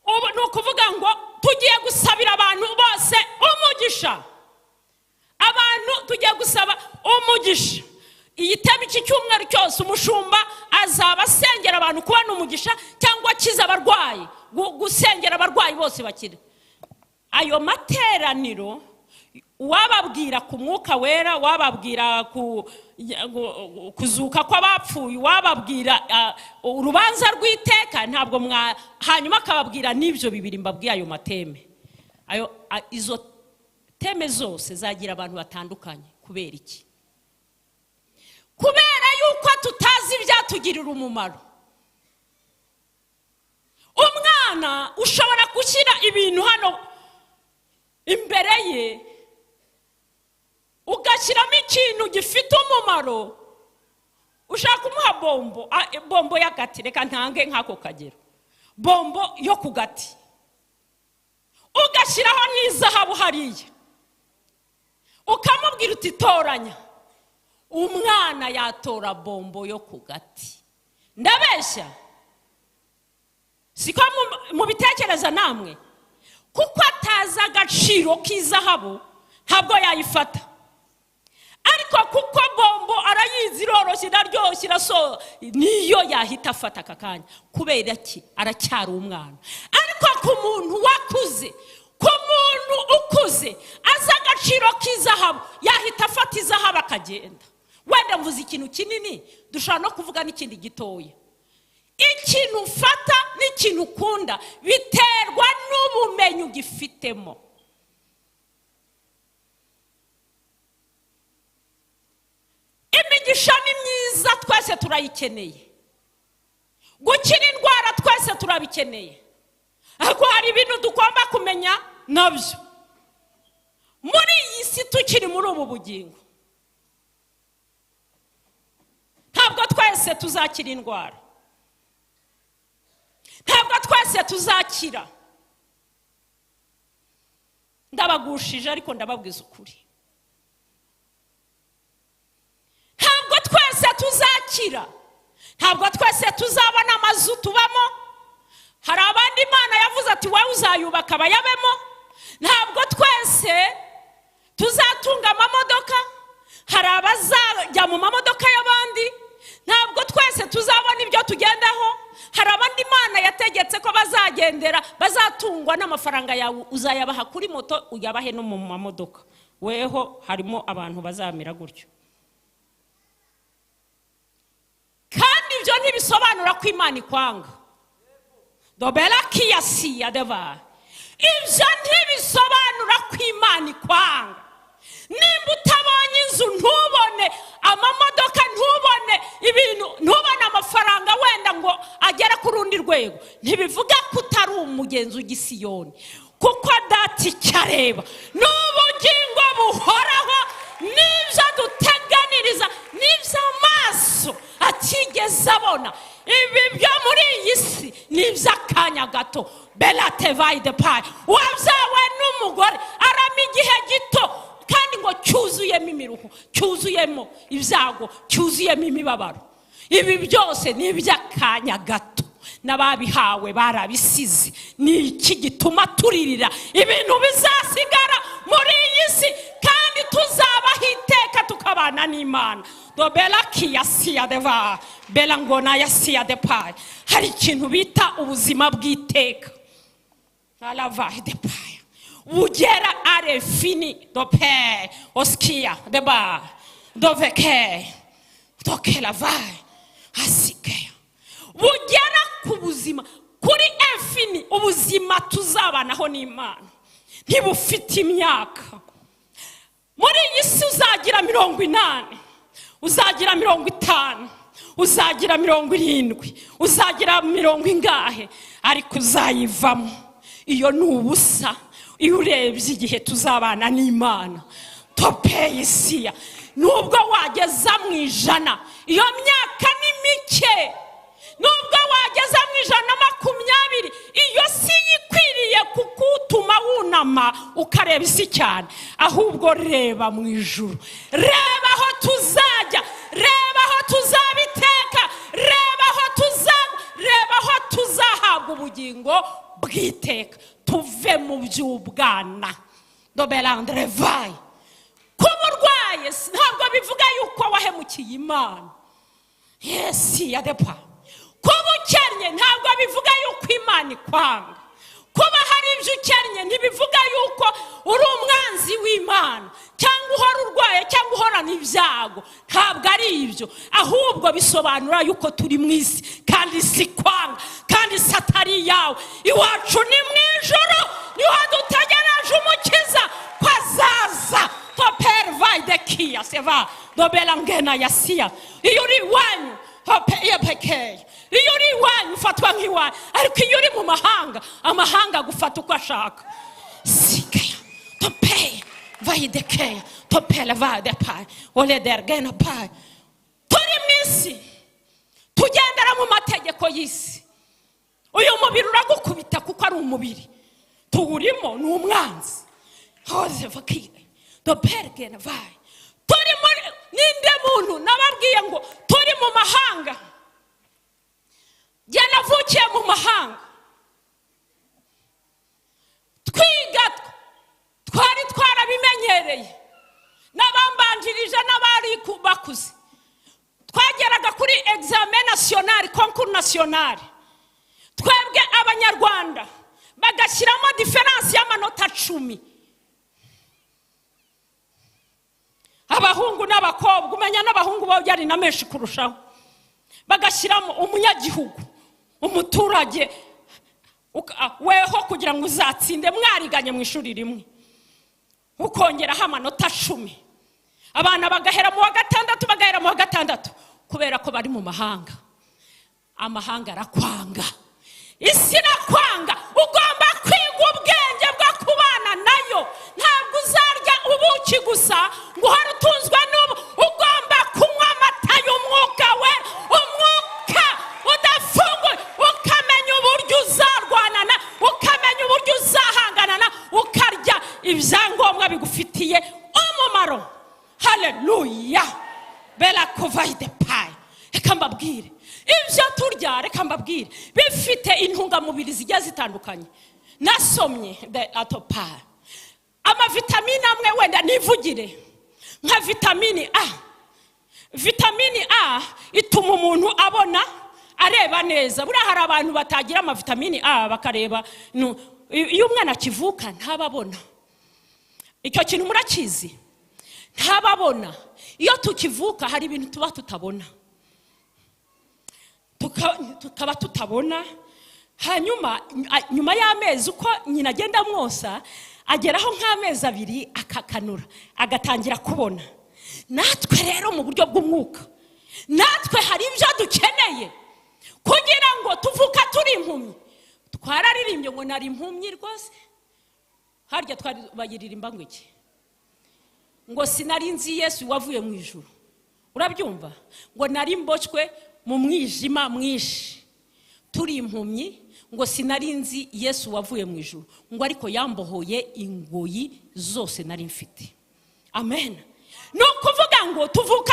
ubu nukuvuga ngo tugiye gusabira abantu bose umugisha. Abantu tugiye gusaba umugisha. iyi teme iki cyumweru cyose umushumba azaba asengera abantu kubona umugisha cyangwa akiza abarwayi, gusengera abarwayi bose bakire. Ayo materaniro wababwira ku mwuka wera, wababwira kuzuka kw'abapfuye, wababwira urubanza rw'iteka, ntabwo hanyuma akababwira n'ibyo bibiri mbabwiye ayo mateme. Izo teme zose zagira abantu batandukanye. Kubera iki? Kubera yuko tutazi ibyatugirira umumaro. Umwana ushobora gushyira ibintu hano imbere ye, ugashyiramo ikintu gifite umumaro, ushaka kumuha bombo y'agati, reka ntange nk'ako kagero, bombo yo ku gati, ugashyiraho n'izahabu hariya, ukamubwira uti toranya. Umwana yatora bombo yo ku gati. Ndabeshya? Siko mubitekereza namwe? Kuko atazi agaciro k'izahabu ntabwo yayifata. Ariko kuko bombo arayizi, iroroshye, iraryoshye, niyo yahita afata aka kanya. Kubera ki? Aracyari umwana. Ariko ku muntu wakuze, ku muntu ukuze azi agaciro k'izahabu, yahita afata izahabu akagenda. Wenda mvuze ikintu kinini, dushobora no kuvuga n'ikindi gitoya. Ikintu ufata n'ikintu ukunda biterwa n'ubumenyi ugifitemo. Imigisha ni myiza, twese turayikeneye. Gukira indwara twese turabikeneye. Ariko hari ibintu tugomba kumenya nabyo. Muri iyi si tukiri muri ubu bugingo, ntabwo twese tuzakira indwara, ntabwo twese tuzakira. Ndabagushije ariko ndababwiza ukuri. Ntabwo twese tuzakira, ntabwo twese tuzabona amazu tubamo. Hari abandi Imana yavuze ati wowe uzayubaka bayabemo. Ntabwo twese tuzatunga amamodoka, hari abazajya mu mamodoka y'abandi. Ntabwo twese tuzabona ibyo tugendaho. Hari abandi Imana yategetse ko bazatungwa n'amafaranga yawe, uzayabaha kuri moto, uyabahe no mu mamodoka. Weho harimo abantu bazamira gutyo. Kandi ibyo ntibisobanura ko Imana ikwanga. Dobela kiyasiya deva. Ibyo ntibisobanura ko Imana ikwanga. Nimba utabonye inzu ntubone amamodoka, ntubone ibintu, ntubone amafaranga wenda ngo agera ku rundi rwego, ntibivuga ko utari umugenzi w'Igisiyoni. Kuko dati cyareba n'ubugingo buhoraho, n'ibyo duteganiriza, n'ibyo amaso atigeze abona. Ibi byo muri iyi si ni iby'akanya gato. Belatevide payi, wabyawe n'umugore arama igihe gito, kandi ngo cyuzuyemo imiruho, cyuzuyemo ibyago, cyuzuyemo imibabaro. Ibi byose ni iby'akanya gato, n'ababihawe barabisize. Ni iki gituma turirira ibintu bizasigara muri iyi si, kandi tuzabaho iteka tukabana n'Imana. Dobela kiyasiya deva, bela ngona yasiya de payi. Hari ikintu bita ubuzima bw'iteka. Alavahi de payi. Ugera are fini do pe oskia de ba do veke do kela vai asike. Ugera ku buzima kuri efini, ubuzima tuzabanaho n'Imana ntibufite imyaka. Muri iyi si uzagira 80, uzagira 50, uzagira 70, uzagira 70 ingahe, ariko uzayivamo. Iyo ni ubusa. Iyo urebye igihe tuzabana n'Imana, topeye isiya, nubwo wageza mu 100, iyo myaka ni mike. Nubwo wageza mu 120, iyo si ikwiriye kukutuma wunama ukareba isi cyane. Ahubwo reba mu ijuru, reba aho tuzajya, reba aho tuzabiteka, reba aho tuzahabwa ubugingo bw'iteka. Tuve mu by'ubwana. Dobelandre vai. Kumurwaye ntabwo bivuga yuko wahemukiye Imana. Yes, yadepa. Kuba ukennye ntabwo bivuga yuko Imana ikwanga. Kuba hari ibyo ukennye ntibivuga yuko uri umwanzi w'Imana cyangwa uhora urwaye cyangwa uhorana ibyago. Ntabwo ari ibyo, ahubwo bisobanura yuko turi mu isi kandi si kwanga kandi satari yawe. Iwacu ni mu ijuru, niho dutegereje umukiza ko azaza. Topervaidekia seva dobelangena yasia. Iyo uri iwanyu pekeye, iyo uri iwanyu ufatwa nk'iwanyu, ariko iyo uri mu mahanga, amahanga agufata uko ashaka. Sikaya topeye vaidekeya topele vadepai oledergena pai. Turi mu isi tugendera mu mategeko y'isi. Uyu mubiri uragukubita kuko ari umubiri tuwurimo, ni umwanzi. Hoze vakiye dopergena vai. Turi muri ninde muntu nababwiye ngo turi mu mahanga. Jya navukiye mu mahanga, twiga twari twarabimenyereye, n'abambanjirije n'abari bakuze. Twageraga kuri examen national, concours national, twebwe abanyarwanda bagashyiramo difference y'amanota 10. Abahungu n'abakobwa, umenya n'abahungu bo byari na menshi kurushaho, bagashyiramo umunyagihugu, umuturage weho kugira ngo uzatsinde mwariganye mu ishuri rimwe, ukongeraho amanota 10. Abana bagahera mu wa gatandatu, bagahera mu wa gatandatu kubera ko bari mu mahanga. Amahanga arakwanga, isi irakwanga. Ugomba kwiga ubwenge bwo kubana nayo. Ntabwo uzarya ubuki gusa ngo uhore utunzwe n'ubu. Ugomba kunywa amata y'umwuka we, umwuka udafunguye, ukamenya uburyo uzarwanana, ukamenya uburyo uzahanganana, ukarya ibyangombwa bigufitiye umumaro. Haleluya. Bela kuvaide pai. Reka mbabwire, ibyo turya, reka mbabwire, bifite intungamubiri zigiye zitandukanye. Nasomye the atopa amavitamine amwe wenda nivugire nka vitamine A. Vitamine A ituma umuntu abona, areba neza. Buriya hari abantu batagira amavitamine A bakareba, iyo umwana akivuka ntababona. Icyo kintu murakizi, ntababona. Iyo tukivuka hari ibintu tuba tutabona, tukaba tutabona. Hanyuma nyuma y'amezi uko nyina agenda mwosa, ageraho nk'amezi 2 akakanura, agatangira kubona. Natwe rero mu buryo bw'umwuka, natwe hari ibyo dukeneye kugira ngo tuvuka turi impumyi. Twararirimbye ngo nari impumyi rwose. Harya twari bayiririmba ngo iki? Ngo sinari nzi Yesu wavuye mu ijuru. Urabyumva? Ngo nari mbocwe mu mwijima mwinshi, turi impumyi. Ngo sinari nzi Yesu wavuye mu ijuru, ngo ariko yambohoye ingoyi zose nari mfite. Amen. No kuvuga ngo tuvuka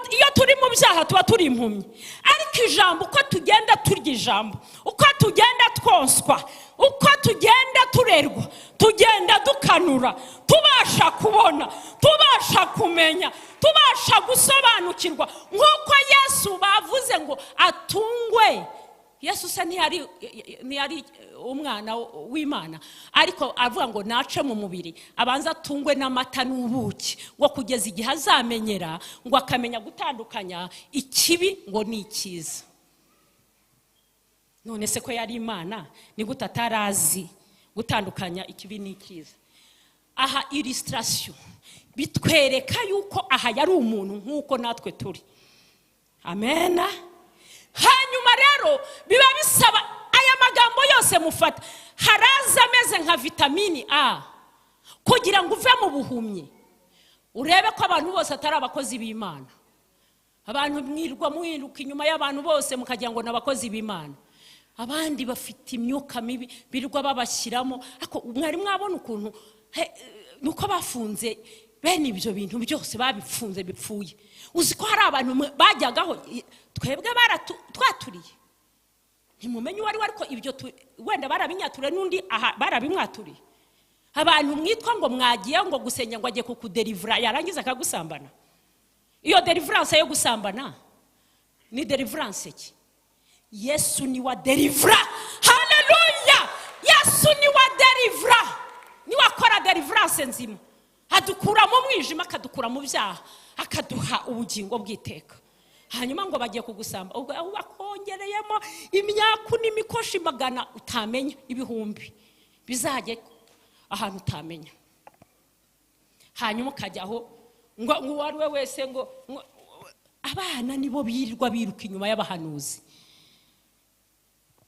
iyo turi mu byaha tuba turi impumyi. Ariko ijambo, uko tugenda turya ijambo, uko tugenda twonswa, uko tugenda turerwa, tugenda dukanura, tubasha kubona, tubasha kumenya, tubasha gusobanukirwa. Nk'uko Yesu bavuze ngo atungwe. Yesu se ntiyari umwana w'Imana, ariko avuga ngo nace mu mubiri, abanza atungwe n'amata n'ubuki, ngo kugeza igihe azamenyera, ngo akamenya gutandukanya ikibi ngo ni icyiza. None se ko yari Imana, ni gute atarazi gutandukanya ikibi n'icyiza? Aha illustration bitwereka yuko aha yari umuntu nk'uko natwe turi. Amen. Hanyuma rero biba bisaba aya magambo yose mufata, haraza ameze nka vitamine A kugira ngo uve mu buhumyi. Urebe ko abantu bose atari abakozi b'Imana. Abantu mwirwa muhinduka inyuma y'abantu bose mukagira ngo n'abakozi b'Imana. Abandi bafite imyuka mibi birirwa babashyiramo. Ariko mwari mwabona ukuntu nuko bafunze bene ibyo bintu byose babifunze bipfuye. Uzi ko hari abantu bajyagaho twebwe twaturiye, ntimumenye uwari ariko ibyo wenda barabinyature n'undi aha barabimwaturiye. abantu mwitwa ngo mwagiye ngo gusenya ngo agiye kukudelivera yarangiza akagusambana. Iyo deliverance yo gusambana ni deliverance ki? Yesu ni wa delivera. Haleluya! Yesu ni wa delivera. Ni wakora deliverance nzima. Adukura mu mwijima akadukura mu byaha akaduha ubugingo bw'iteka. Hanyuma ngo bagiye kugusamba ubwo bakongereyemo imyaku n'imikoshi magana utamenya ibihumbi bizajye ahantu utamenya. Hanyuma ukajyaho ngo wariwe wese ngo abana nibo birirwa biruka inyuma y'abahanuzi.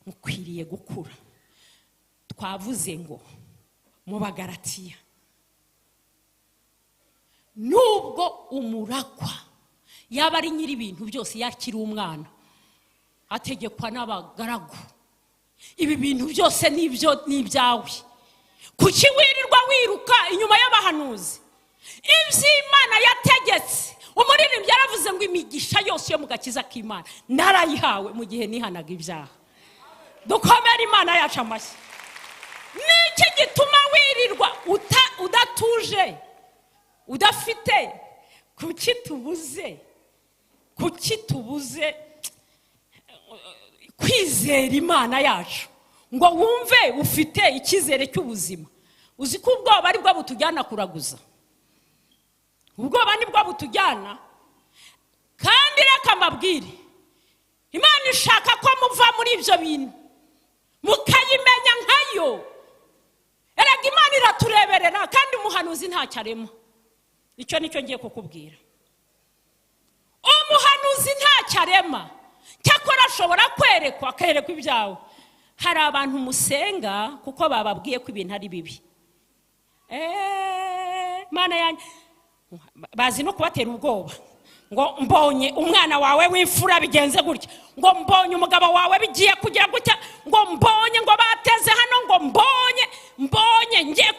Mukwiriye gukura. Twavuze ngo mu Bagalatiya nubwo umuragwa yaba ari nyiri ibintu byose yakiri umwana ategekwa n'abagaragu, ibi bintu byose n'ibyawe. Kuki wirirwa wiruka inyuma y'abahanuzi? Iby'Imana yategetse. Umuririmbyi yaravuze ngo imigisha yose yo mu gakiza k'Imana narayihawe mu gihe nihanaga ibyaha. Dukomere Imana yacu amashyi. Niki gituma wirirwa udatuje udafite? Kuki tubuze kwizera Imana yacu ngo wumve ufite ikizere cy'ubuzima? Uzi ko ubwoba ari bwo butujyana kuraguza. Ubwoba ni bwo butujyana. Kandi reka mbabwire, Imana ishaka ko muva muri ibyo bintu mukayimenya nkayo. Erega Imana iratureberera kandi umuhanuzi ntacyo arema. Icyo nicyo ngiye kukubwira. Umuhanuzi ntacyo arema, cyakora ashobora kwerekwa ibyawe. Hari abantu musenga kuko bababwiye ko ibintu ari bibi. Mana yanjye bazi no kubatera ubwoba. Ngo mbonye umwana wawe w'imfura bigenze gutya, ngo mbonye umugabo wawe bigiye kugira gutya, ngo mbonye ngo bateze hano, ngo mbonye ngiye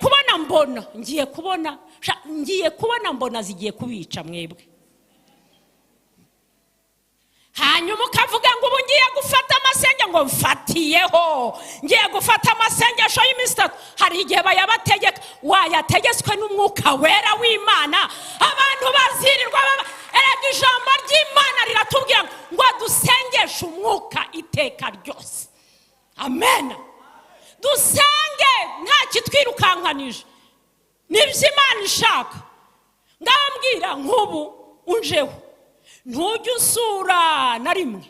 kubona mbona zigiye kubica mwebwe. Hanyuma ukavuga ngo ubu ngiye gufata amasenge, ngo mfatiyeho ngiye gufata amasengesho y'iminsi 3. Hari igihe bayabategeka, wayategetswe n'Umwuka wera w'Imana. Abantu bazirirwa erega ijambo ry'Imana riratubwira ngo dusengeshe Umwuka iteka ryose. Amen. Dusenge nta kitwirukankanije. Nibyo Imana ishaka. Ngambwira nk'ubu unjeho ntujye usura na rimwe.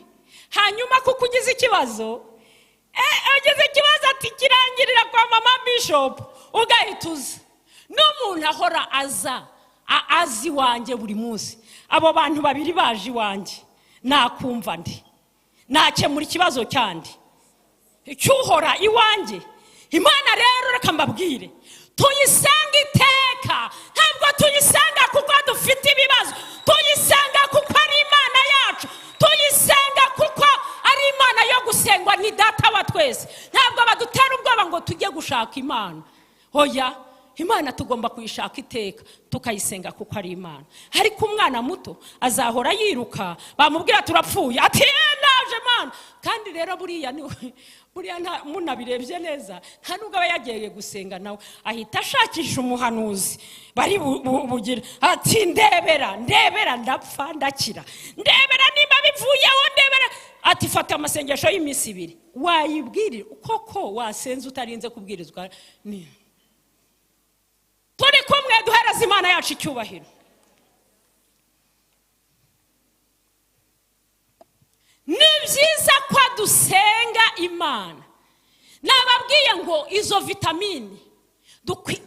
Hanyuma kuko ugize ikibazo ati kirangirira kwa mama Bishop ugahituza. N'umuntu ahora azi wanjye buri munsi. Abo bantu babiri baje wanjye nakumva ndi nakemura ikibazo cyandi cyuhora iwanjye. Imana rero reka mbabwire, tuyisanga iteka. Ntabwo tuyisanga kuko dufite ibibazo, tuyisanga kuko ari Imana yacu, tuyisanga kuko ari Imana yo gusengwa. Ni data wa twese. Ntabwo badutera ubwoba ngo tujye gushaka Imana. Hoya, Imana tugomba kuyishaka iteka tukayisenga kuko ari Imana. Ariko umwana muto azahora yiruka bamubwira turapfuye ati naje Mana. Kandi rero buriya munabirebye neza nta nubwo aba yagiye gusenga nawe ahita ashakisha umuhanuzi bari bugira ati ndebera ndapfa ndakira, ndebera niba bivuyeho, ndebera ati fata amasengesho y'iminsi 2. Wayibwirira koko wasenze utarinze kubwirizwa ni turi kumwe duhereza Imana yacu icyubahiro. Ni byiza ko dusenga Imana. Nababwiye ngo izo vitamini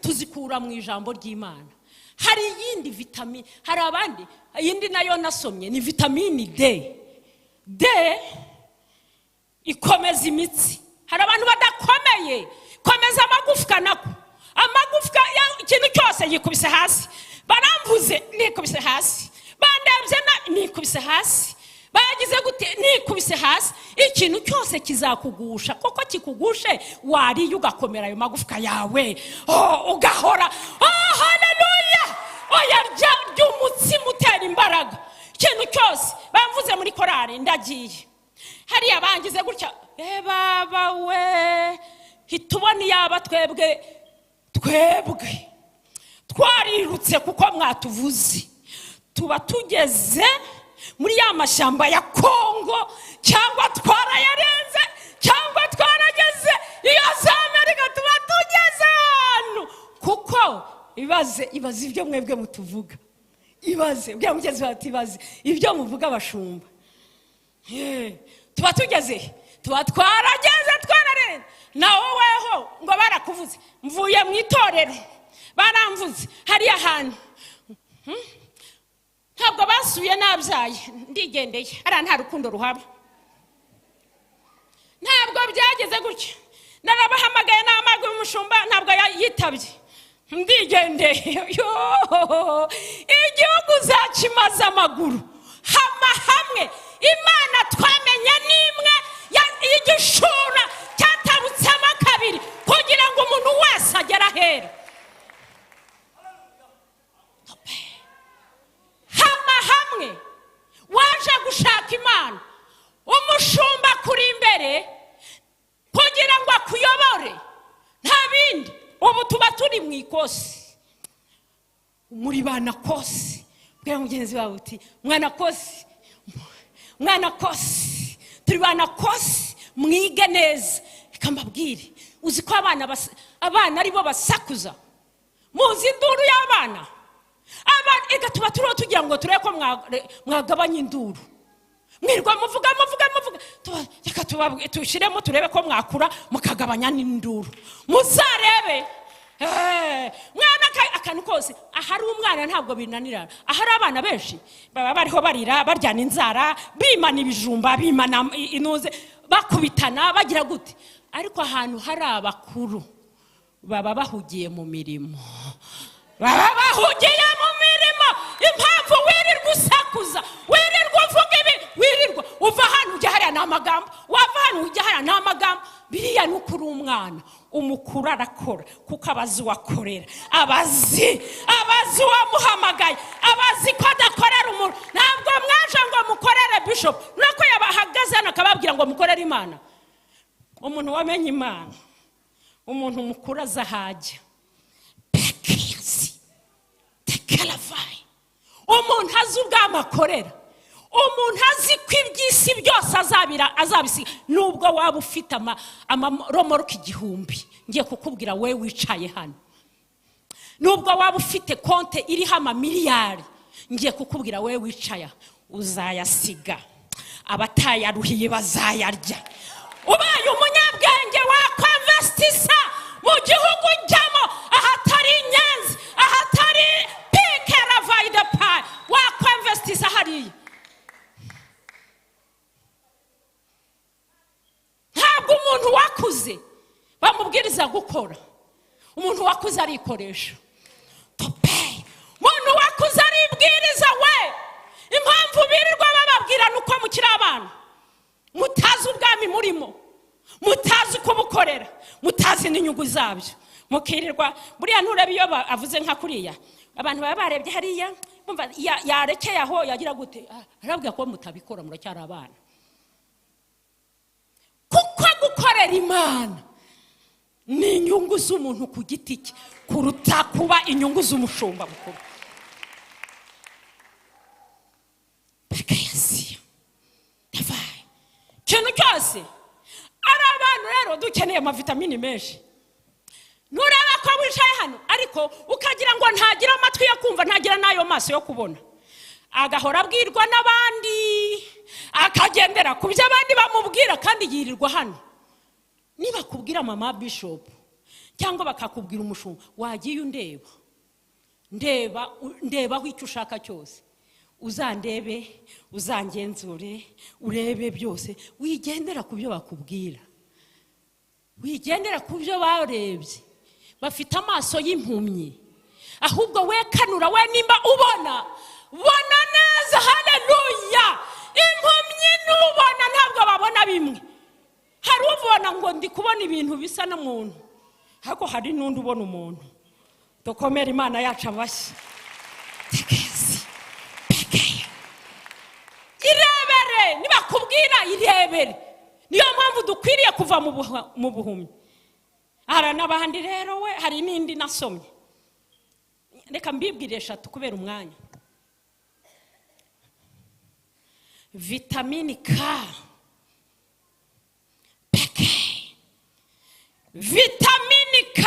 tuzikura mu ijambo ry'Imana. Hari yindi vitamini, hari abandi yindi nayo nasomye ni vitamini D ikomeza imitsi. Hari abantu badakomeye, komeza amagufwa nako. Amagufwa ikintu cyose yikubise hasi. Baramvuze nikubise hasi, bandebye nikubise hasi, bagize gute nikubise hasi. Ikintu cyose kizakugusha, koko kikugushe wari ugakomera ayo magufwa yawe. Ugahora haleluya. Oya ry'umutsi mutera imbaraga. Ikintu cyose bamvuze muri korari ndagiye. Hari abangize gutya baba we hituboni yaba twebwe twebwe twarirutse kuko mwatuvuze tuba tugeze muri ya mashyamba ya Kongo cyangwa twarayarenze cyangwa twarageze iyo za Amerika tuba tugeze hano kuko ibaze ibyo mwebwe mutuvuga ibaze bya mugezi batibaze ibyo muvuga abashumba tuba tugeze tuba twarageze twararenze nawo weho ngo barakuvuze mvuye mu itorero baramvuze hariya hantu ntabwo basuye nabyaye ndigendeye ara nta rukundo ruhaba ntabwo byageze gutya narabahamagaye n'amaguru umushumba ntabwo yitabye ndigendeye igihugu zakimaze amaguru hamwe Imana twamenye nimwe y'igishura cyatabutsemo kabiri kugira ngo umuntu wese agere ahera hamwe waje gushaka Imana umushumba kuri imbere kugira ngo akuyobore nta bindi ubu tuba turi mu ikosi muri bana kosi bwa mugenzi wawe uti mwana kosi turi bana kosi mwige neza ikambabwire uzi ko abana aribo basakuza muzi induru y'abana ega tuba turiho tugira ngo turebe ko mwagabanya induru mwirwa muvuga reka tushiremo turebe ko mwakura mukagabanya n'induru muzarebe mwana akantu kose ahari umwana ntabwo binanira ahari abana benshi baba bariho barira baryana inzara bimana ibijumba bimana inuze bakubitana bagira gute ariko ahantu hari abakuru baba bahugiye mu mirimo impamvu wirirwa usakuza wirirwa uvuga ibi wirirwa uva hano ujya hariya n'amagambo wava hano ujya hariya n'amagambo biriya ni ukuri umwana umukuru arakora kuko abazi uwakorera abazi uwamuhamagaye abazi ko adakorera umuntu ntabwo mwaje ngo mukorere bishop nuko yabahagaze hano akababwira ngo mukorere Imana umuntu wamenye Imana umuntu mukuru azahajya umuntu azi ubwamakorera umuntu azi ko iby'isi byose azabisiga nubwo waba ufite amaromoroka 1000 ngiye kukubwira we wicaye hano nubwo waba ufite konte iriho amamiliyari ngiye kukubwira we wicaye uzayasiga abatayaruhiye bazayarya ubaye umunyabwenge wakwinvestisa mu gihugu ujyamo ahatari inyenzi ahatari Vaida pa wakwinvestisa hariya ntabwo umuntu wakuze bamubwiriza gukora umuntu wakuze arikoresha umuntu wakuze aribwiriza we impamvu birirwa bababwira nuko mukiri abana mutazi ubwami murimo mutazi uko bukorera mutazi n'inyungu zabyo mukirirwa buriya nturebe iyo avuze nka kuriya abantu baba barebye hariya umva yarekeye aho yagira gute arabwira ko mutabikora muracyari abana kuko gukorera Imana ni inyungu z'umuntu ku giti cye kuruta kuba inyungu z'umushumba mukuru bakayasiya davai kintu cyose ari abantu rero dukeneye amavitamini menshi nureba ko wicaye hano ariko ukagira ngo ntagira amatwi yo kumva ntagira nayo maso yo kubona agahora abwirwa n'abandi akagendera ku byo abandi bamubwira kandi yirirwa hano niba kubwira mama bishop cyangwa bakakubwira umushumba wagiye ndeba aho icyo ushaka cyose uzandebe uzangenzure urebe byose wigendera ku byo bakubwira wigendera ku byo barebye bafite amaso y'impumyi ahubwo we kanura we nimba ubona neza haleluya impumyi n'ubona ntabwo babona bimwe hari ubona ngo ndi kubona ibintu bisa n'umuntu ariko hari n'undi ubona umuntu dukomera Imana yacu abashyi irebere nibakubwira irebere niyo mpamvu dukwiriye kuva mu buhumyi Hari n'abandi rero we hari n'indi nasomye reka mbibwire 3 kubera umwanya. Vitamine K peke. Vitamine K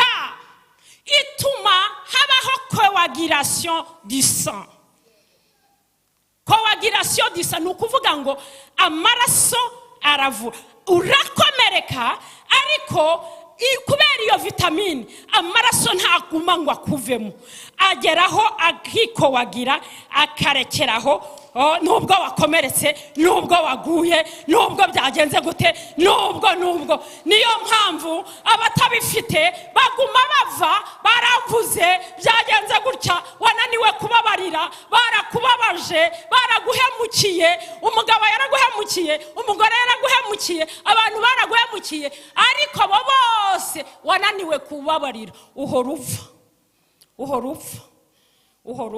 ituma habaho coagulation du sang. Coagulation du sang nukuvuga ngo amaraso aravura. Urakomereka ariko kubera iyo vitamine amaraso ntaguma ngo akuvemo, ageraho akikowagira akarekeraho. Nubwo wakomeretse, nubwo waguye, nubwo byagenze gute, nubwo niyo mpamvu abatabifite baguma bava baramvuze byagenze gutya, wananiwe kubabarira, barakubabaje, baraguhemukiye, umugabo yaraguhemukiye, umugore yaraguhemukiye, abantu baraguhemukiye, ariko abo bose wananiwe kubabarira. Uhora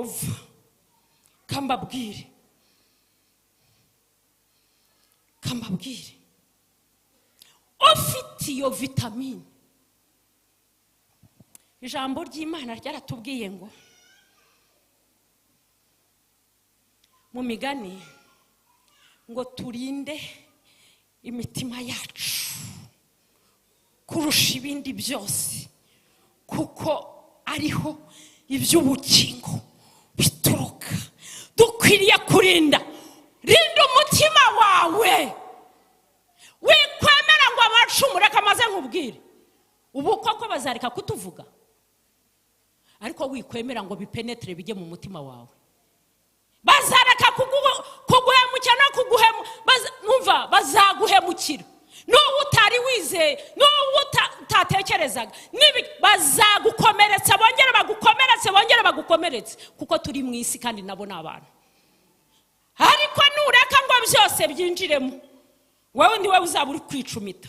uva kambabwire ufite iyo vitamine. Ijambo ry'Imana ryaratubwiye ngo mu migani ngo turinde imitima yacu kurusha ibindi byose kuko ariho iby'ubugingo bituruka. Dukwiriye kurinda. Rinda umutima wawe, wikwemera ngo amacumu reka maze nkubwire. Ubu koko bazareka kutuvuga, ariko wikwemera ngo bipenetre bijye mu mutima wawe. Bazareka kuguhemukira no kuguhemu, numva bazaguhemukira. N'uwo utari wizeye, n'uwo utatekerezaga, bazagukomeretsa, bongera bagukomeretse kuko turi mu isi kandi nabo n'abantu. Ariko nureka ngo byose byinjiremo, wewe ndiwe uzaba uri kwicumita,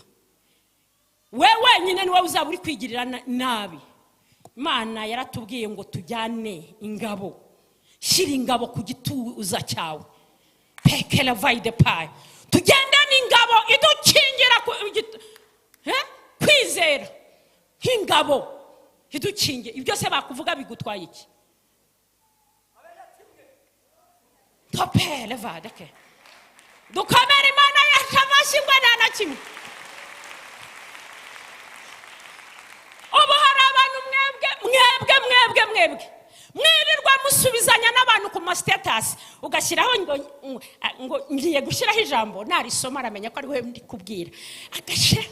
wewe nyine niwe uzaba uri kwigirira nabi. Imana yaratubwiye ngo tujyane ingabo. Shira ingabo ku gituza cyawe, pekela vaide paye, tugendane ingabo idukingira kwizera nk'ingabo idukinge. Ibyo se bakuvuga bigutwaye iki? Topele vadeke dukomere Imana yashamashingwa na kimwe. Ubu hari abantu mwebwe mwirirwa musubizanya n'abantu ku status, ugashyiraho ngo ngiye gushyiraho ijambo, narisoma aramenya ko ari we ndi kubwira, agashira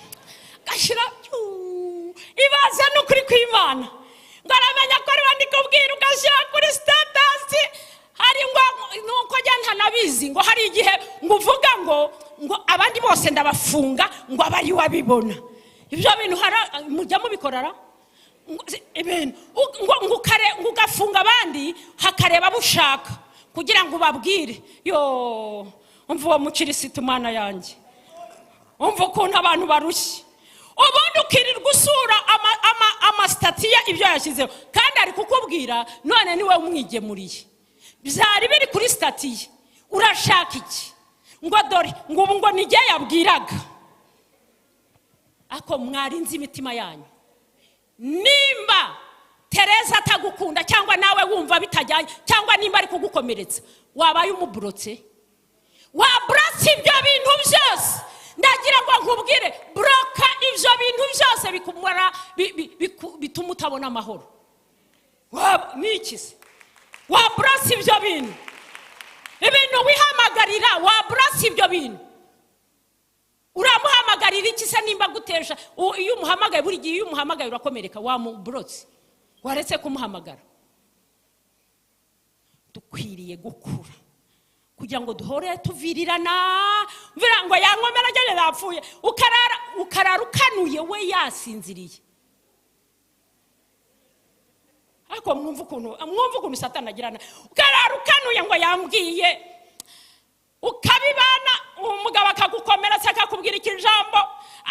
ibaze n'ukuri kw'Imana ngo aramenya ko ari we ndi kubwira, ugashyira kuri status. Hari ngo nuko jya nabizi ngo hari igihe ngo uvuga ngo abandi bose ndabafunga ngo abari wabibona. Ibyo bintu mujya mubikorara ngo ugafunga abandi hakareba bushaka kugira ngo ubabwire. Yo umva uwo mukirisitu Mana yanjye, umva ukuntu abantu barushye. Ubundi ukirirwa usura amastatiya ibyo yashyizeho, kandi ari kukubwira none niwe umwigemuriye. Byari biri kuri statiye, urashaka iki? Ngo dore ngo nijye yabwiraga. Ako mwarinze imitima yanyu. Nimba Teresa atagukunda cyangwa nawe wumva bitajyanye, cyangwa nimba ari kugukomeretsa, wabaye umubrotse. Wabrotse ibyo bintu byose. Ndagira ngo nkubwire, broka ibyo bintu byose bikumara bituma utabona amahoro. Nikize wabrotse ibyo bintu, ibintu wihamagarira, wabrotse ibyo bintu. Uramuhamagarira iki se nimba gutesha? Iyo umuhamagaye buri gihe, iyo umuhamagaye urakomereka, wamubrotse, waretse kumuhamagara. Dukwiriye gukura kugira ngo duhore tuvirirana. Mvira ngo yankomera ageze bapfuye, ukarara ukanuye we yasinziriye. Ariko mwumva ukuntu Satani agirana. Ukarara ukanuye ngo yambwiye, ukabibana umugabo akagukomeretsa akakubwira ikijambo,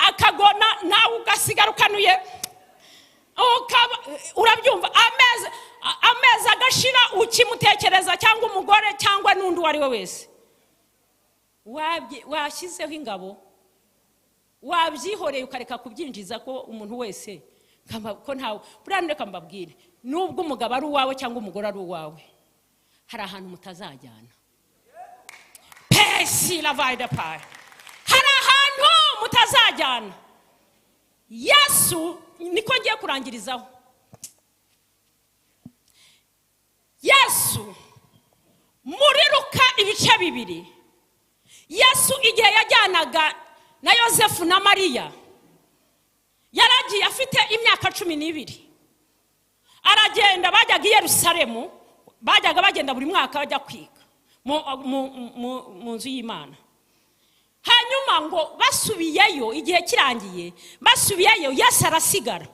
akagona nawe ugasigara ukanuye. Urabyumva amezi agashira ukimutekereza, cyangwa umugore cyangwa n'undi wari we wese. Washyizeho ingabo, wabyihoreye ukareka kubyinjiza ko umuntu wese ko ntawe burande kambabwire nubwo umugabo ari uwawe cyangwa umugore ari uwawe hari ahantu mutazajyana pesi la vaida pa hari ahantu mutazajyana Yesu niko ngiye kurangirizaho Yesu muri Luka ibice 2 Yesu igihe yajyanaga na Yosefu na Mariya yaragiye afite imyaka 12 aragenda bajyaga i Yerusalemu bajyaga bagenda buri mwaka bajya kwiga mu nzu y'Imana hanyuma ngo basubiyeyo igihe kirangiye basubiyeyo Yesu arasigara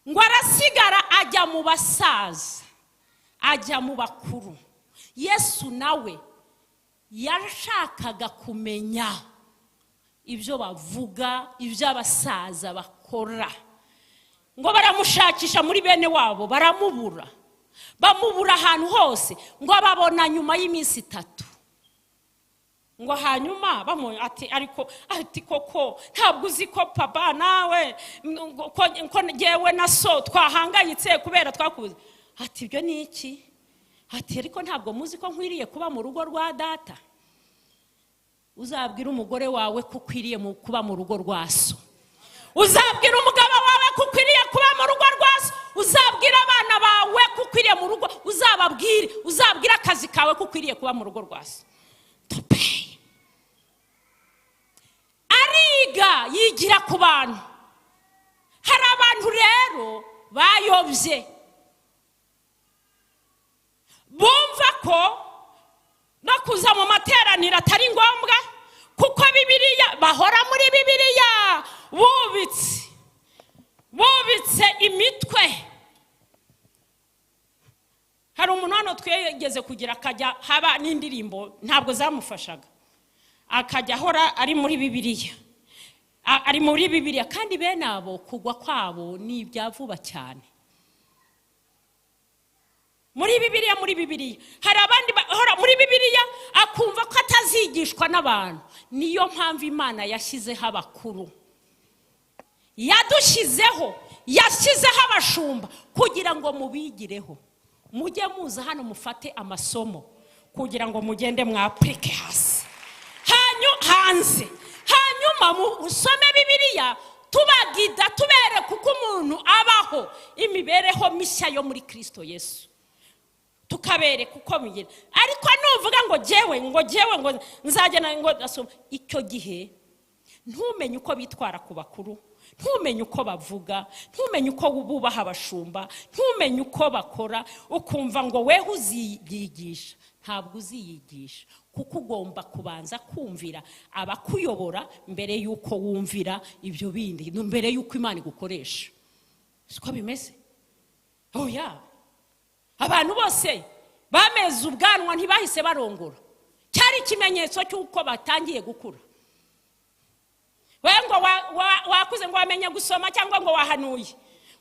ngo arasigara ajya mu basaza ajya mu bakuru Yesu nawe yashakaga kumenya ibyo bavuga ibyo abasaza bakora ngo baramushakisha muri bene wabo baramubura bamubura ahantu hose ngo babona nyuma y'iminsi 3 ngo hanyuma ati ariko ati koko ntabwo uzi ko papa nawe ko ngewe na so twahangayitse kubera twakuze ati ibyo ni iki ati ariko ntabwo muzi ko nkwiriye kuba mu rugo rwa data uzabwira umugore wawe ko ukwiriye kuba mu rugo rwa so uzabwira umugabo wawe ko ukwiriye kuba mu rugo rwa so uzabwira abana bawe ko ukwiriye mu rugo uzabwira akazi kawe ko ukwiriye kuba mu rugo rwa so ariga yigira ku bantu hari abantu rero bayobye bumva ko no kuza mu materaniro atari ngombwa kuko Bibiliya bahora muri Bibiliya bubitse imitwe hari umuntu hano twegeze kugira akajya haba n'indirimbo ntabwo zamufashaga akajya ahora ari muri Bibiliya kandi bene abo kugwa kwabo ni ibyavuba cyane muri Bibiliya hari abandi bahora muri Bibiliya akumva ko atazigishwa n'abantu niyo mpamvu Imana yashyizeho abakuru yashyizeho abashumba kugira ngo mubigireho mujye muza hano mufate amasomo kugira ngo mugende mwaplike hasi hanyuma musome Bibiliya tubagida tubereka uko umuntu abaho imibereho mishya yo muri Kristo Yesu tukabereka uko mugira ariko nuvuga ngo jewe ngo nzagena ngo asoma icyo gihe ntumenye uko bitwara ku bakuru ntumenye uko bavuga ntumenye uko bubaha abashumba ntumenye uko bakora ukumva ngo weho uziyigisha ntabwo uziyigisha kuko ugomba kubanza kumvira abakuyobora mbere yuko wumvira ibyo bindi mbere yuko Imana igukoresha siko bimeze oya abantu bose bameze ubwanwa ntibahise barongora cyari ikimenyetso cy'uko batangiye gukura wengo wakuze ngo wamenye gusoma cyangwa ngo wahanuye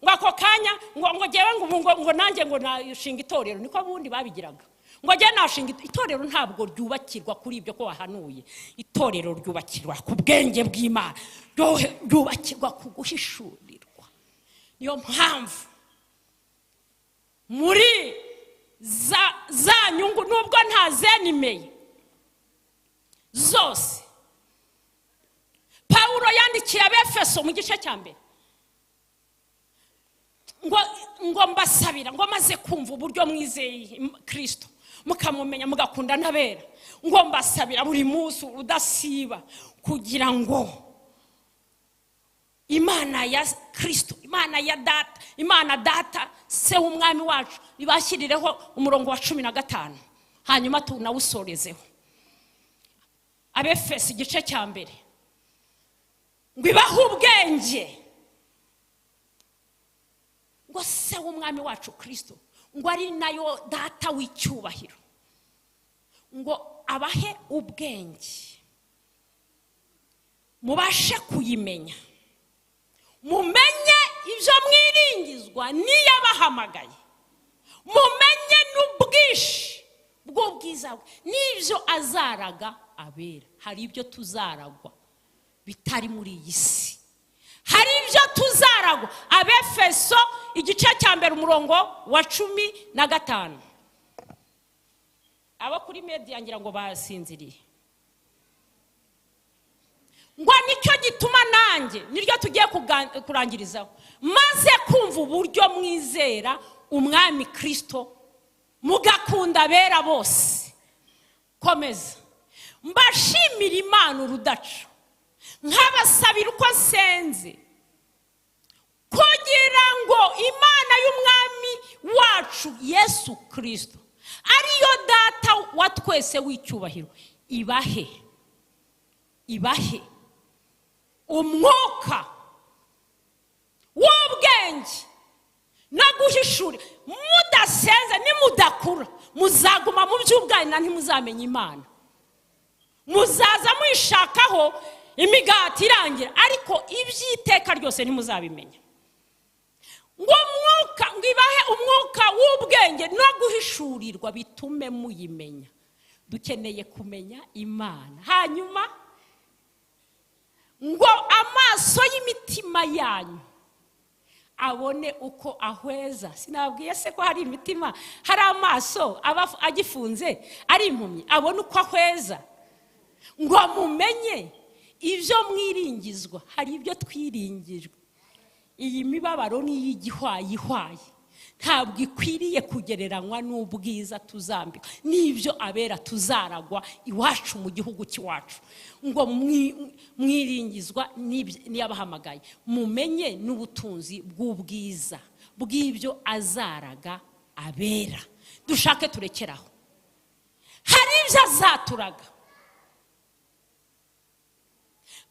ngo ako kanya ngo jewe ngo nanjye ngo nashinga itorero niko bundi babigiraga ngo je nashinga itorero ntabwo ryubakirwa kuri ibyo ko wahanuye itorero ryubakirwa ku bwenge bw'Imana ryubakirwa ku guhishurirwa niyo mpamvu muri za nyungu nubwo ntazenimeye zose Paulo yandikiye Abefeso mu gice cya mbere ngo mbasabira ngo maze kumva uburyo mwizeye Kristo mukamumenya mugakunda n'abera ngo mbasabira buri munsi udasiba kugira ngo Imana ya Kristo Imana ya data Imana data se umwami wacu ibashyirireho umurongo wa 15 hanyuma tunawusorezeho Abefeso igice cya mbere ngo ibahe ubwenge ngo se umwami wacu Kristo ngo ari nayo data w'icyubahiro ngo abahe ubwenge mubashe kuyimenya mumenye ibyo mwiringizwa niyo abahamagaye mumenye n'ubwishi bw'ubwiza bwe n'ibyo azaraga abera hari ibyo tuzaragwa bitari muri iyi si hari ibyo tuzaragwa. Abefeso igice cya mbere umurongo wa 15. Abo kuri media ngira ngo basinziriye. Ngo nicyo gituma nanjye niryo tugiye kurangirizaho, maze kumva uburyo mwizera umwami Kristo mugakunda bera bose. Komeza. Mbashimira Imana urudaca, nkabasabira uko senze, kugira ngo Imana y'umwami wacu Yesu Kristo, ariyo data wa twese w'icyubahiro, ibahe umwuka w'ubwenge no guhishura. Mudasenze nimudakura muzaguma mu by'ubwenge ntimuzamenya Imana. Muzaza mwishakaho imigati irangira, ariko iby'iteka ryose ntimuzabimenya. Ngo umwuka, ngo ibahe umwuka w'ubwenge no guhishurirwa bitume muyimenya. Dukeneye kumenya Imana. Hanyuma ngo amaso y'imitima yanyu abone uko ahweza. Sinabwiye se ko hari imitima, hari amaso aba agifunze ari impumyi, abone uko ahweza. Ngo mumenye ibyo mwiringizwa. Hari ibyo twiringijwe. Iyi mibabaro ni y'igihwayihwaye, ntabwo ikwiriye kugereranywa n'ubwiza tuzambika n'ibyo abera tuzaragwa iwacu mu gihugu cy'iwacu. Ngo mwiringizwa niyabahamagaye, mumenye n'ubutunzi bw'ubwiza bw'ibyo azaraga abera. Dushake turekeraho. Hari ibyo azaturaga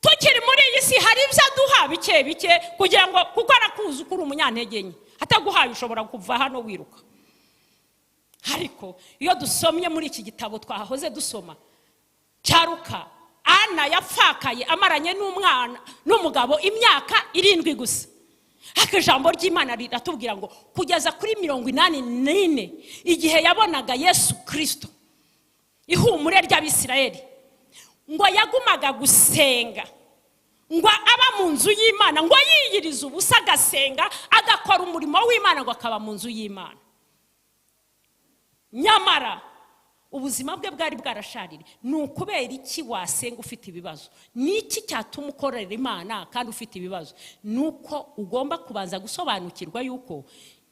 tukiri muri iyi si, hari ibyo aduha bike bike kugira ngo, kuko arakuzi ukuri umunyantege nke, ataguhaye ushobora kuva hano wiruka. Ariko iyo dusomye muri iki gitabo twahoze dusoma cya Luka, Ana yapfakaye amaranye n'umugabo imyaka 7 gusa. Ariko ijambo ry'Imana riratubwira ngo kugeza kuri 84 igihe yabonaga Yesu Kristo, ihumure ry'Abisirayeli, ngo yagumaga gusenga, ngo aba mu nzu y'Imana, ngo yiyiriza ubusa agasenga, agakora umurimo w'Imana, ngo akaba mu nzu y'Imana. Nyamara ubuzima bwe bwari bwarasharire. Ni ukubera iki wasenga ufite ibibazo? Ni iki cyatuma ukorera Imana kandi ufite ibibazo? Nuko ugomba kubanza gusobanukirwa yuko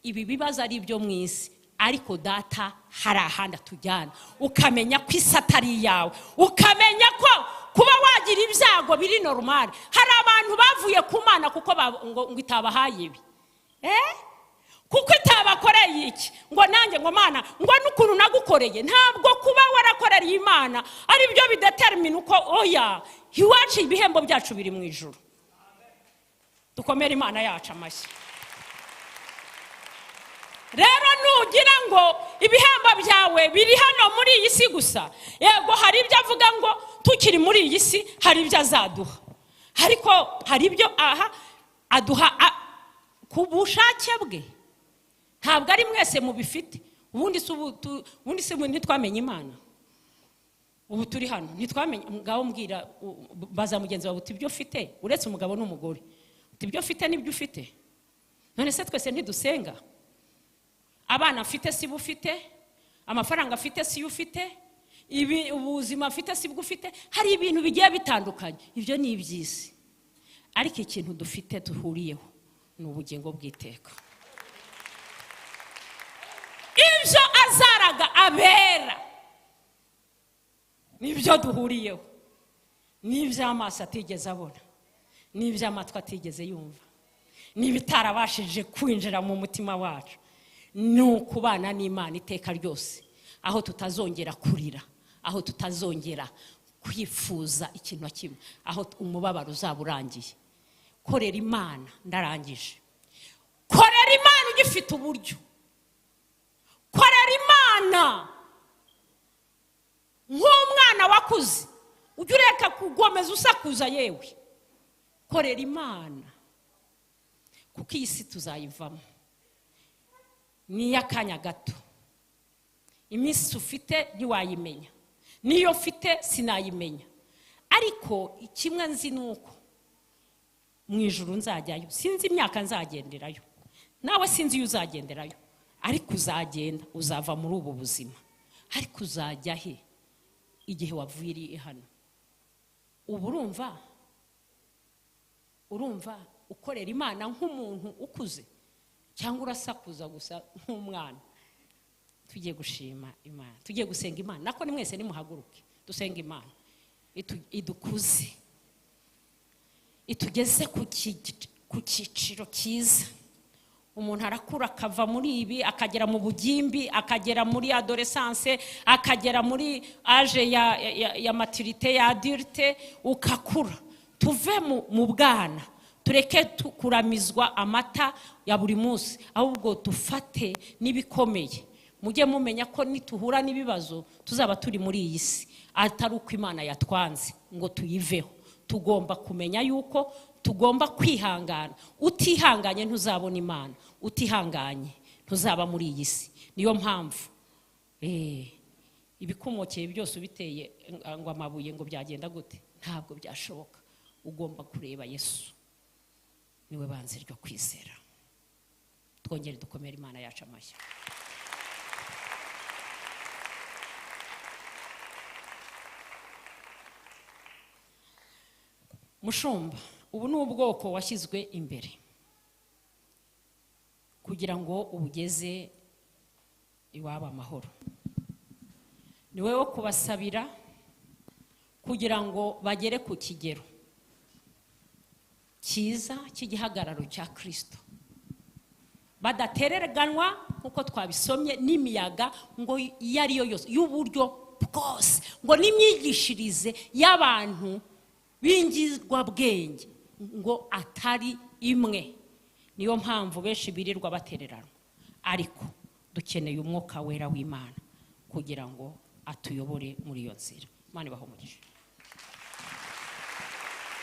ibi bibazo ari ibyo mu isi, ariko data hari ahandi atujyana. Ukamenya ko isi atari yawe, ukamenya ko kuba wagira ibyago biri normal. Hari abantu bavuye ku Mana kuko ngo itabahaye ibi, kuko itabakoreye iki, ngo nanjye ngo Mana ngo n'ukuntu nagukoreye. Ntabwo kuba warakoreye Imana ari byo bidetermine uko oya iwacu ibihembo byacu biri mu ijuru. Dukomere Imana yacu amashyi. Rero nugira ngo ibihembo byawe biri hano muri iyi si gusa, yego hari ibyo avuga ngo tukiri muri iyi si hari ibyo azaduha, ariko hari ibyo aduha ku bushake bwe. Ntabwo ari mwese mubifite. Ubundi se ntitwamenye Imana. Ubu turi hano ntitwamenye. Ngaho mbwira baza mugenzi wawe uti ibyo ufite, uretse umugabo n'umugore, uti ibyo ufite n'ibyo ufite. None se twese ntidusenga? Abana afite si bufite, amafaranga afite si ufite, ubuzima afite si bwufite. Hari ibintu bigiye bitandukanye. Ibyo ni iby'isi, ariko ikintu dufite duhuriyeho ni ubugingo bw'iteka. Ibyo azaraga abera nibyo duhuriyeho, n'iby'amaso atigeze abona, n'iby'amatwi atigeze yumva, n'ibitarabashije kwinjira mu mutima wacu. Ni ukubana n'Imana iteka ryose, aho tutazongera kurira, aho tutazongera kwifuza ikintu kimwe, aho umubabaro uzaba urangiye. Korera Imana. Ndarangije. Korera Imana ugifite uburyo. Korera Imana nk'umwana wakuze, ujye ureka kugomeza usakuza yewe. Korera Imana kuko iyi si tuzayivamo, ni y'akanya gato. Iminsi ufite ntiwayimenya, niyo ufite sinayimenya, ariko kimwe nzi nuko mu ijuru nzajyayo, sinzi imyaka nzagenderayo, nawe sinzi iyo uzagenderayo, ariko uzagenda, uzava muri ubu buzima. Ariko uzajya he igihe waviriye hano? Ubu urumva ukorera Imana nk'umuntu ukuze, cyangwa urasakuza gusa nk'umwana? Tugiye gushima Imana, tugiye gusenga Imana. Nako ni mwese nimuhaguruke dusenga Imana idukuze, itugeze ku cyiciro cyiza. Umuntu arakura akava muri ibi akagera mu bugimbi, akagera muri adolescence, akagera muri age ya maturité, ya adulte, ukakura. Tuve mu bwana, tureke kuramizwa amata ya buri munsi, ahubwo dufate n'ibikomeye. Mujye mumenya ko nituhura n'ibibazo tuzaba turi muri iyi si, atari uko Imana yatwanze ngo tuyiveho. Tugomba kumenya yuko tugomba kwihangana. Utihanganye ntuzabona Imana, utihanganye ntuzaba muri iyi si. Niyo mpamvu ibikomokeye byose ubiteye ngo amabuye ngo byagenda gute, ntabwo byashoboka. Ugomba kureba Yesu, niwe banze ryo kwizera. Twongere dukomere Imana yacu amashyi. Mushumba, ubu ni ubwoko washyizwe imbere kugira ngo ubugeze iwabo amahoro. Ni wowe wo kubasabira kugira ngo bagere ku kigero cyiza cy'igihagararo cya Kristo, badatereganwa nkuko twabisomye n'imiyaga ngo iyo ari yo yose y'uburyo bwose, ngo n'imyigishirize y'abantu bingizwa bwenge ngo atari imwe. Niyo mpamvu benshi birirwa batererana, ariko dukeneye umwuka wera w'Imana kugira ngo atuyobore muri iyo nzira. Imana ibahe umugisha.